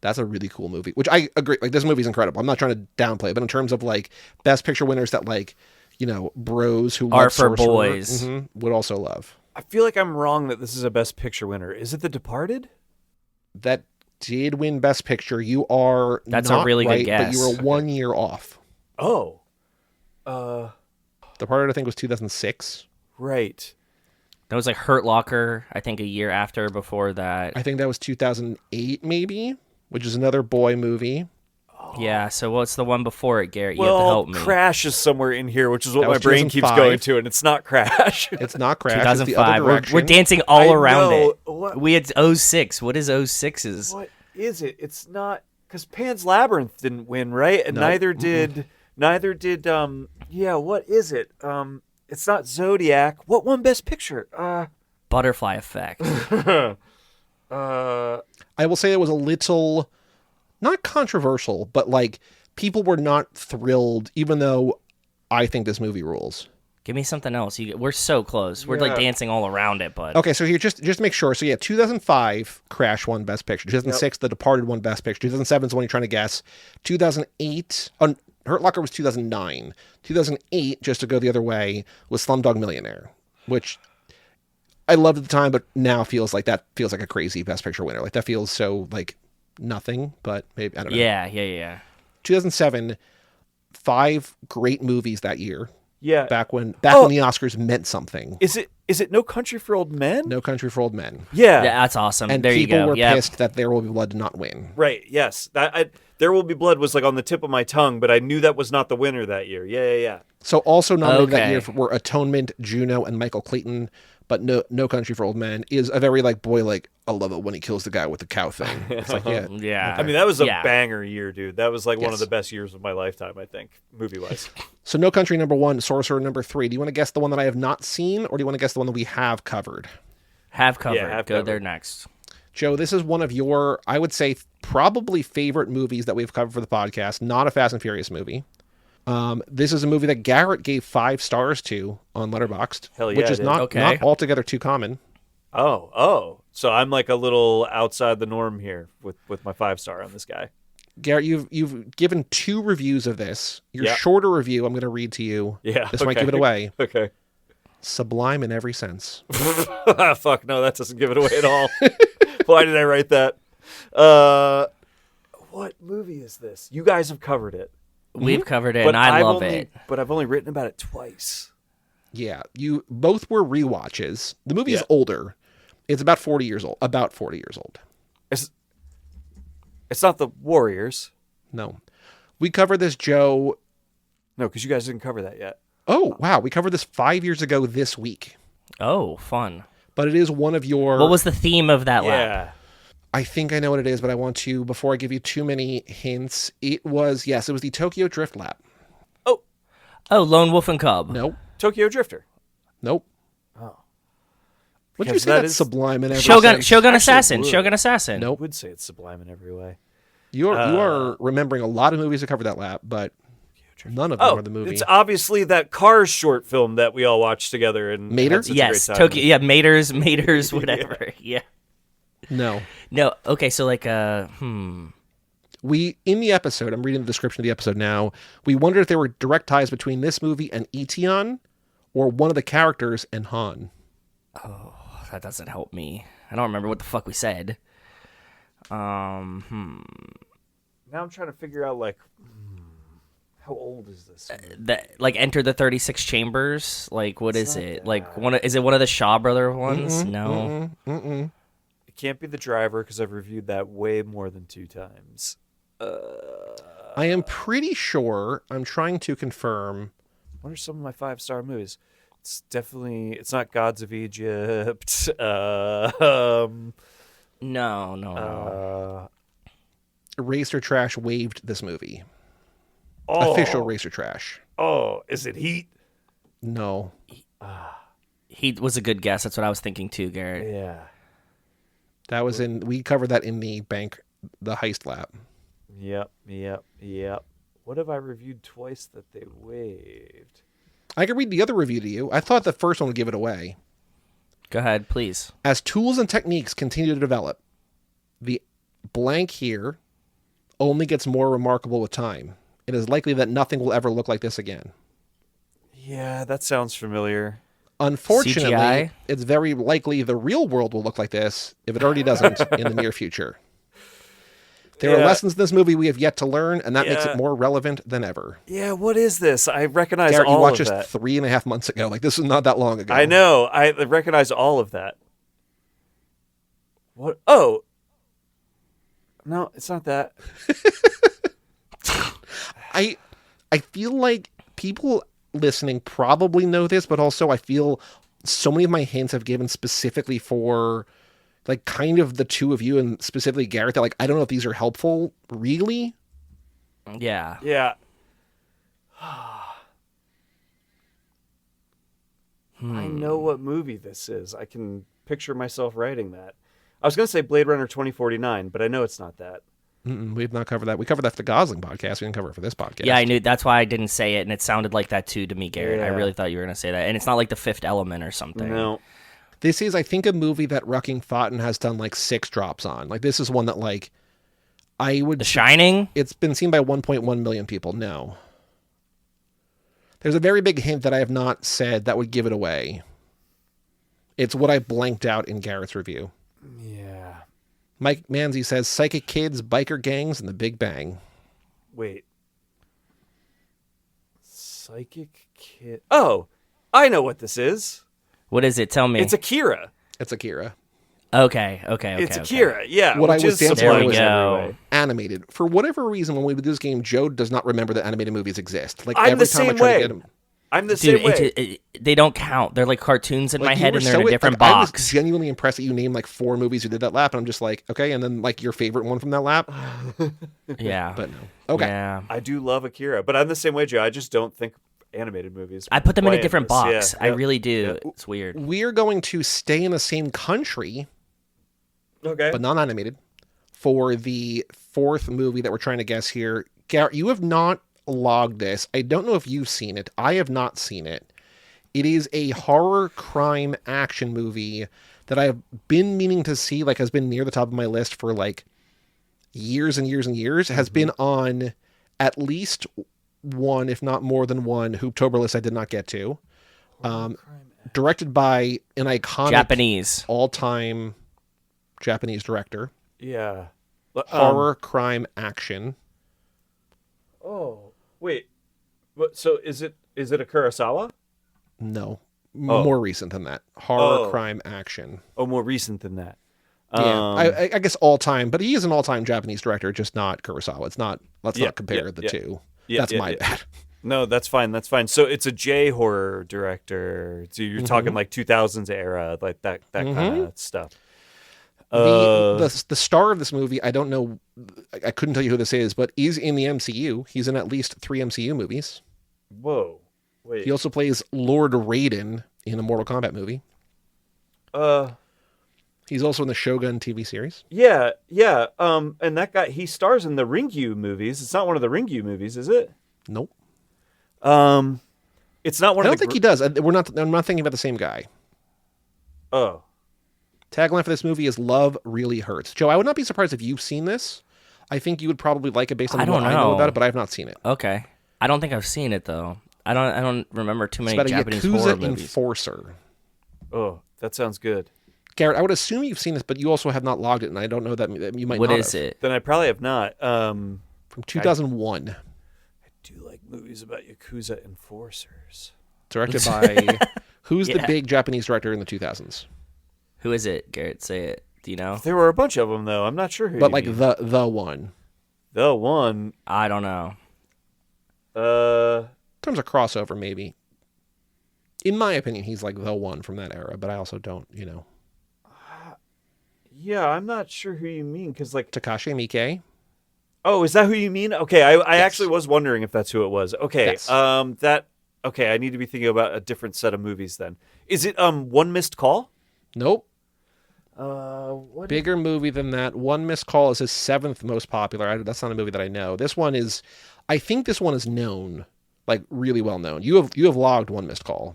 that's a really cool movie? Which I agree. Like, this movie's incredible. I'm not trying to downplay it. But in terms of, like, Best Picture winners that, like, you know, bros who Are love for Sorcerer, boys. would also love. I feel like I'm wrong that this is a Best Picture winner. Is it The Departed? That did win Best Picture. You are That's not a really good right, guess. but you were 1 year off. Oh. Departed, I think, was 2006. Right. That was like Hurt Locker, I think a year after before that. I think that was 2008, maybe, which is another boy movie. Yeah, so what's the one before it, Garrett? You Well, have to help me. Crash is somewhere in here, which is what That my was brain keeps 2005. going to, and it's not Crash. It's not Crash. It's the other 2005. We're direction. dancing all I around know. it. What- We had 06. What is 06's? What is it? It's not because Pan's Labyrinth didn't win, right? And No. neither did yeah, what is it? It's not Zodiac. What won Best Picture? Butterfly Effect. I will say it was a little, not controversial, but like people were not thrilled, even though I think this movie rules. Give me something else. We're so close. We're like dancing all around it, bud. Okay, so here, just make sure. So yeah, 2005, Crash won Best Picture. 2006, The Departed won Best Picture. 2007 is the one you're trying to guess. 2008, Hurt Locker was 2009. 2008, just to go the other way, was Slumdog Millionaire, which I loved at the time, but now feels like a crazy Best Picture winner. Like that feels so like nothing, but maybe, I don't know. Yeah. 2007, 5 great movies that year. Yeah. Back when the Oscars meant something. Is it No Country for Old Men? No Country for Old Men. Yeah. Yeah, that's awesome. And there you people go. were pissed that There Will Be Blood did not win. Right. Yes. There Will Be Blood was like on the tip of my tongue, but I knew that was not the winner that year. Yeah. So also nominated that year were Atonement, Juno, and Michael Clayton. But No Country for Old Men is a very like, boy, like, I love it when he kills the guy with the cow thing. It's like, yeah. Yeah. I mean, that was a banger year, dude. That was like one of the best years of my lifetime, I think, movie-wise. So No Country number 1, Sorcerer number 3. Do you want to guess the one that I have not seen, or do you want to guess the one that we have covered? Have covered. Yeah, Go there next. Joe, this is one of your, I would say, probably favorite movies that we've covered for the podcast. Not a Fast and Furious movie. This is a movie that Garrett gave 5 stars to on Letterboxd, Hell yeah, which is not altogether too common. Oh. So I'm like a little outside the norm here with my 5-star on this guy. Garrett, you've given 2 reviews of this. Your shorter review, I'm going to read to you. Yeah. This might give it away. Okay. Sublime in every sense. Fuck no, that doesn't give it away at all. Why did I write that? What movie is this? You guys have covered it. We've covered it, and I love it. But I've only written about it twice. Yeah, you both were rewatches. The movie is older. It's about 40 years old. It's not the Warriors. No. We covered this, Joe. No, because you guys didn't cover that yet. Oh, wow. We covered this 5 years ago this week. Oh, fun. But it is one of your... What was the theme of that lap? I think I know what it is, but I want to, before I give you too many hints, it was the Tokyo Drift lap. Oh, Lone Wolf and Cub. Nope. Tokyo Drifter. Nope. Oh. Would you say that's sublime in every sense? Shogun Assassin. Nope. I would say it's sublime in every way. You are remembering a lot of movies that cover that lap, but none of them are the movie. It's obviously that Cars short film that we all watched together. And Mater? Yes, Tokyo. Yeah, Maters, whatever. Yeah. No. Okay, so like, We, in the episode, I'm reading the description of the episode now, we wondered if there were direct ties between this movie and Etion, or one of the characters and Han. Oh, that doesn't help me. I don't remember what the fuck we said. Now I'm trying to figure out, like, how old is this? Like, Enter the 36 Chambers? Like, what is it? Like, is it one of the Shaw Brother ones? No. It can't be The Driver, because I've reviewed that way more than 2 times. I am pretty sure, I'm trying to confirm. What are some of my 5-star movies? It's not Gods of Egypt. No. Racer Trash waived this movie. Official Racer Trash. Oh, is it Heat? No. Heat was a good guess. That's what I was thinking too, Garrett. Yeah. That was we covered that in the heist lap. Yep. What have I reviewed twice that they waived? I can read the other review to you. I thought the first one would give it away. Go ahead, please. As tools and techniques continue to develop, the blank here only gets more remarkable with time. It is likely that nothing will ever look like this again. Yeah, that sounds familiar. Unfortunately, CGI? It's very likely the real world will look like this if it already doesn't in the near future. There are lessons in this movie we have yet to learn, and that makes it more relevant than ever. Yeah, what is this? I recognize Garrett, all of that. you watched this 3.5 months ago. Like, this was not that long ago. I know. I recognize all of that. What? Oh. No, it's not that. I feel like people listening probably know this, but also I feel so many of my hints have given specifically for like kind of the two of you and specifically Garrett that like I don't know if these are helpful really. Yeah. Yeah. I know what movie this is. I can picture myself writing that. I was going to say Blade Runner 2049, but I know it's not that. We've not covered that. We covered that for the Gosling podcast. We didn't cover it for this podcast. Yeah, I knew. That's why I didn't say it, and it sounded like that too to me, Garrett. Yeah. I really thought you were going to say that. And it's not like The Fifth Element or something. No. This is, I think, a movie that Rucking Fountain has done like 6 drops on. Like, this is one that, like, I would... The Shining? It's been seen by 1.1 million people. No. There's a very big hint that I have not said that would give it away. It's what I blanked out in Garrett's review. Yeah. Mike Manzi says, psychic kids, biker gangs, and the Big Bang. Wait. Psychic Kid. Oh, I know what this is. What is it? Tell me. It's Akira. It's Akira. Okay. It's Akira. Yeah. What I which was is dancing There on we was go. animated. For whatever reason, when we do this game, Joe does not remember that animated movies exist. Like I'm every the time I same try way. to get him. I'm the Dude, same way. they don't count. They're like cartoons in my Like, you head, were and they're in a so- different like, I was box. genuinely impressed that you named like 4 movies who did that lap, and I'm just like, okay, and then like your favorite one from that lap. Yeah. But no. Okay. Yeah. I do love Akira, but I'm the same way, Joe. I just don't think animated movies. I put them in a play different this. box. Yeah, I yeah. really do. It's weird. We're going to stay in the same country, Okay. but not animated, for the 4th movie that we're trying to guess here. Garrett, you have not logged this. I don't know if you've seen it. I have not seen it. It is a horror crime action movie that I have been meaning to see, like has been near the top of my list for like years and years and years. It has been on at least one, if not more than one, Hooptober list I did not get to. Directed by an iconic Japanese. all-time Japanese director. Yeah. Horror crime action. Oh, wait. What? So is it a Kurosawa? No. Oh. More recent than that. Horror Oh. crime action. Oh, more recent than that. Yeah, I guess all time, but he is an all-time Japanese director, just not Kurosawa. It's not. Let's Yeah, not compare yeah, the yeah. two. Yeah, That's yeah, my yeah. bad. No, that's fine. That's fine. So it's a J horror director. So you're talking like 2000s era, like that kind of stuff. The star of this movie, I don't know. I couldn't tell you who this is, but he's in the MCU. He's in at least 3 MCU movies. Whoa. Wait. He also plays Lord Raiden in a Mortal Kombat movie. He's also in the Shogun TV series. Yeah. And that guy, he stars in the Ringu movies. It's not one of the Ringu movies, is it? Nope. It's not one I of don't think he does. I'm not thinking about the same guy. Oh. Tagline for this movie is "Love Really Hurts." Joe, I would not be surprised if you've seen this. I think you would probably like it based on I what don't I know know. about it, but I have not seen it. Okay. I don't think I've seen it though. I don't remember too It's many about a Japanese horror Yakuza movies. enforcer. Oh, that sounds good. Garrett, I would assume you've seen this, but you also have not logged it, and I don't know that you might What not is have. it? Then I probably have not. From 2001. I do like movies about Yakuza enforcers. Directed by... Who's the Yeah. big Japanese director in the 2000s? Who is it, Garrett? Say it. Do you know? There were a bunch of them, though. I'm not sure who But you like mean. the one. The one. I don't know. In terms of crossover, maybe. In my opinion, he's like the one from that era, but I also don't, Yeah, I'm not sure who you mean, because like... Takashi Miike. Oh, is that who you mean? Okay, I Yes. actually was wondering if that's who it was. Okay, Yes. Okay, I need to be thinking about a different set of movies then. Is it One Missed Call? Nope. What? Bigger movie than that. One Missed Call is his 7th most popular. That's not a movie that I know. This one is... I think this one is known, like really well known. You have logged One Missed Call.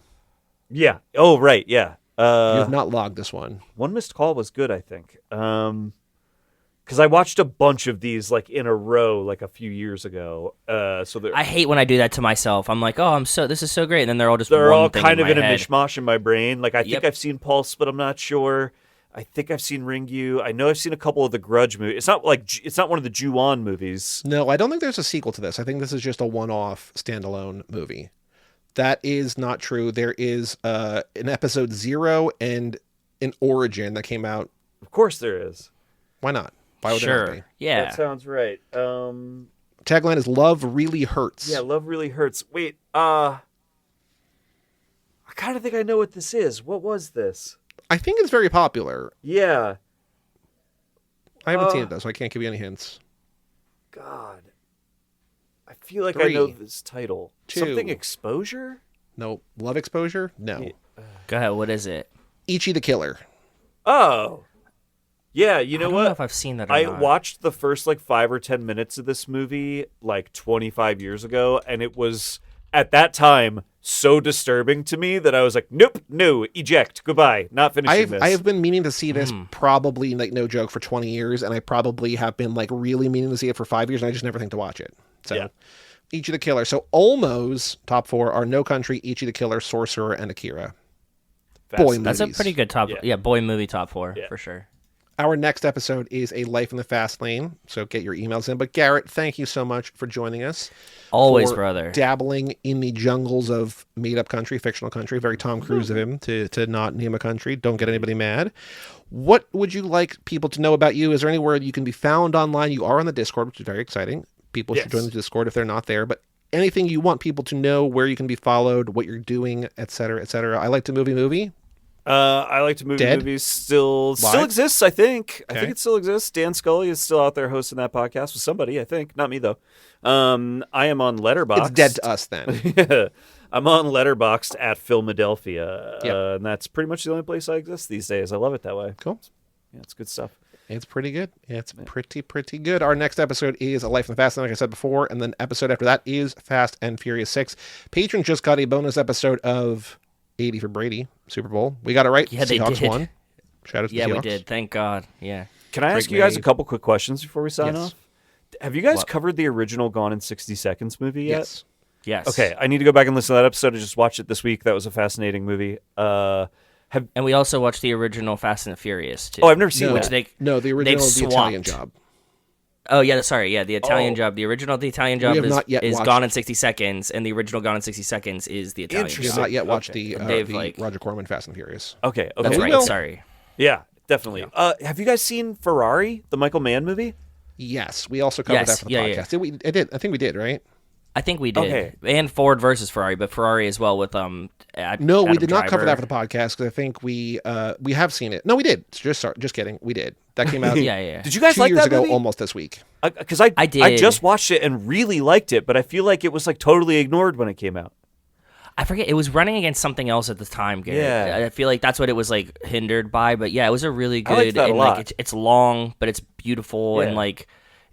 Yeah. Oh, right. Yeah. You have not logged this one. One Missed Call was good, I think. Because I watched a bunch of these like in a row, like a few years ago. So I hate when I do that to myself. I'm like, oh, this is so great, and then they're all just they're one all thing kind of my in a head. mishmash in my brain. Like I think Yep. I've seen Pulse, but I'm not sure. I think I've seen Ringu. I know I've seen a couple of the Grudge movies. It's not one of the Ju-on movies. No, I don't think there's a sequel to this. I think this is just a one-off standalone movie. That is not true. There is an episode 0 and an Origin that came out. Of course there is. Why not? Why would there not Sure. be? Yeah. That sounds right. Tagline is "Love Really Hurts." Yeah, Love Really Hurts. Wait, I kind of think I know what this is. What was this? I think it's very popular. Yeah. I haven't seen it though, so I can't give you any hints. God. I feel like 3, I know this title. 2. Something Exposure? No. Love Exposure? No. Yeah. Go ahead. What is it? Ichi the Killer. Oh. Yeah, you know I don't what? know if I've seen that or I not. watched the first like 5 or 10 minutes of this movie like 25 years ago, and it was at that time so disturbing to me that I was like, nope, no, eject, goodbye, not finishing this. I have been meaning to see this probably, like, no joke, for 20 years, and I probably have been like really meaning to see it for 5 years, and I just never think to watch it. So, Yeah. Ichi the Killer. So Olmo's top 4 are No Country, Ichi the Killer, Sorcerer, and Akira. Boy Fascinating. That's a movies. pretty good top. Yeah. Yeah, boy movie top 4 Yeah. for sure. Our next episode is A Life in the Fast Lane, so get your emails in. But Garrett, thank you so much for joining us. Always, for brother. Dabbling in the jungles of made-up country, fictional country. Very Tom Cruise of him to not name a country. Don't get anybody mad. What would you like people to know about you? Is there anywhere you can be found online? You are on the Discord, which is very exciting. People should join the Discord if they're not there. But anything you want people to know, where you can be followed, what you're doing, et cetera, et cetera. I like to movie. I like to movies still exists, I think. Okay. I think it still exists. Dan Scully is still out there hosting that podcast with somebody, I think. Not me, though. I am on Letterboxd. It's dead to us, then. Yeah. I'm on Letterboxd at Philadelphia. And that's pretty much the only place I exist these days. I love it that way. Cool. Yeah, it's good stuff. It's pretty good. It's pretty good. Our next episode is A Life in the Fast Lane, like I said before, and then episode after that is Fast and Furious 6. Patrons just got a bonus episode of 80 for Brady, Super Bowl. We got it right. Yeah, they Seahawks did. Won. Shout out to the Yeah, Seahawks. we did. Thank God. Yeah. Can I ask you guys a couple quick questions before we sign off? Have you guys What? covered the original Gone in 60 Seconds movie yet? Yes. Okay, I need to go back and listen to that episode. I just watched it this week. That was a fascinating movie. And we also watched the original Fast and the Furious, too. Oh, I've never seen Which that. The original they've The Italian swapped. Job. Oh, yeah, sorry. Yeah, the Italian Job. The original The Italian Job have not yet is watched- Gone in 60 Seconds, and the original Gone in 60 Seconds is the Italian We have Interesting. Job. not yet watched They've, the Roger Corman Fast and Furious. Okay, That's we right. will. Sorry. Yeah, definitely. Have you guys seen Ferrari, the Michael Mann movie? Yes, we also covered that for the podcast. Yeah. I did. I think we did, right? I think we did. Okay. And Ford versus Ferrari, but Ferrari as well with No, Adam we did not cover Driver. that for the podcast because I think we have seen it. No, we did. Just kidding. We did. That came out Yeah. Did you guys 2 like years that ago, movie? almost this week. Because I did. I just watched it and really liked it, but I feel like it was like totally ignored when it came out. I forget. It was running against something else at the time, Garrett. Yeah. I feel like that's what it was like hindered by. But yeah, it was a really good. I liked that a and lot. like it's long, but it's beautiful, Yeah. and like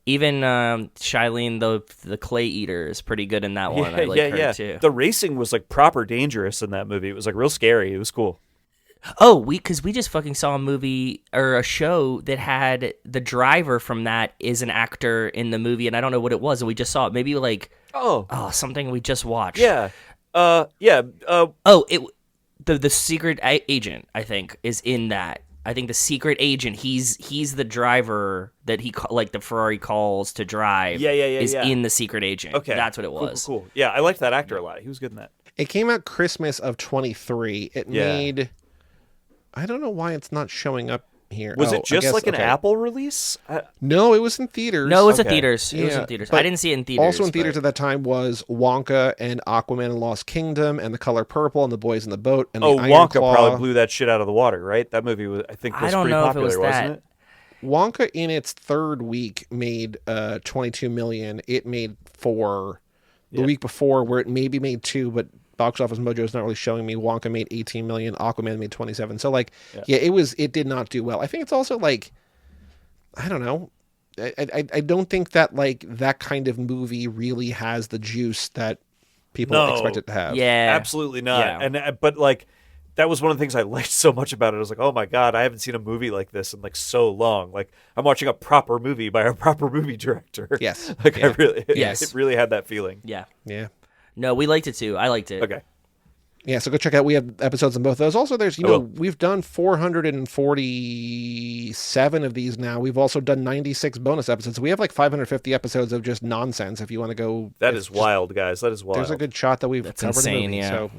even Shailene the Clay Eater is pretty good in that one. I like her too. The racing was like proper dangerous in that movie. It was like real scary. It was cool. Oh, because we just fucking saw a movie or a show that had the driver from that is an actor in the movie, and I don't know what it was, and we just saw it. Maybe like something we just watched. Yeah. Oh, the secret agent, I think, is in that. I think the secret agent, he's the driver that the Ferrari calls to drive. Yeah. Is in the secret agent. Okay. That's what it was. Cool. Yeah, I liked that actor a lot. He was good in that. It came out Christmas of 23. It made. I don't know why it's not showing up here. Was Oh, it just I guess- like an okay. Apple release? No, it was in theaters. No, it was in Okay. theaters. It was Yeah, in theaters. but I didn't see it in theaters. Also in theaters but- at that time was Wonka and Aquaman and Lost Kingdom and The Color Purple and The Boys in the Boat and The Iron Wonka Claw. probably blew that shit out of the water, right? That movie was, I think, was I don't pretty know if it popular, was wasn't that. it? Wonka in its third week made 22 million. It made 4 the week before, where it maybe made 2, but Box Office Mojo is not really showing me. Wonka made 18 million. Aquaman made 27. So it did not do well. I think it's also like, I don't know. I don't think that like that kind of movie really has the juice that people expect it to have. Yeah. Absolutely not. Yeah. And but like that was one of the things I liked so much about it. I was like, oh my god, I haven't seen a movie like this in like so long. Like I'm watching a proper movie by a proper movie director. Yes. Like Yeah. it really had that feeling. Yeah. Yeah. No, we liked it too. I liked it. Okay. Yeah, so go check out. We have episodes on both those. Also, there's, we've done 447 of these now. We've also done 96 bonus episodes. We have like 550 episodes of just nonsense if you want to go. That is wild, guys. That is wild. There's a good shot that we've covered insane, in the movie. yeah. So,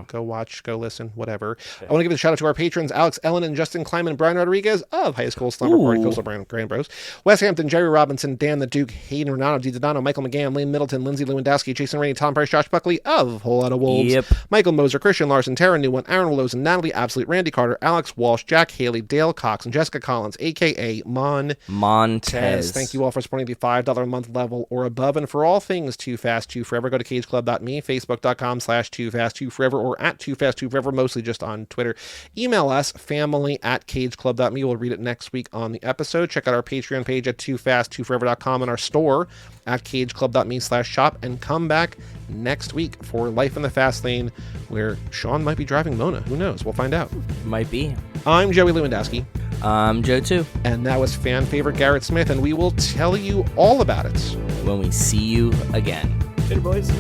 go watch, go listen, whatever. I want to give a shout out to our patrons, Alex Ellen and Justin Kleiman, Brian Rodriguez of High School Slumber Party, Coastal Grand Bros, Wes Hampton, Jerry Robinson, Dan the Duke, Hayden Renato, Di Donato, Michael McGann, Lane Middleton, Lindsay Lewandowski, Jason Rainey, Tom Price, Josh Buckley of Whole Lotta Wolves, Yep. Michael Moser, Christian Larson, Tara New One, Aaron Willows, and Natalie Absolute, Randy Carter, Alex Walsh, Jack Haley, Dale Cox, and Jessica Collins, a.k.a. Montez. Thank you all for supporting the $5 a month level or above. And for all things Too Fast, Too Forever, go to cageclub.me, facebook.com/Too Fast, Too Forever, or at Too Fast, Too Forever, mostly just on Twitter. Email us, family@cageclub.me. We'll read it next week on the episode. Check out our Patreon page at toofasttooforever.com and our store at cageclub.me/shop. And come back next week for Life in the Fast Lane, where Sean might be driving Mona. Who knows? We'll find out. Might be. I'm Joey Lewandowski. I'm Joe too. And that was fan favorite Garrett Smith, and we will tell you all about it When we see you again. Later, boys.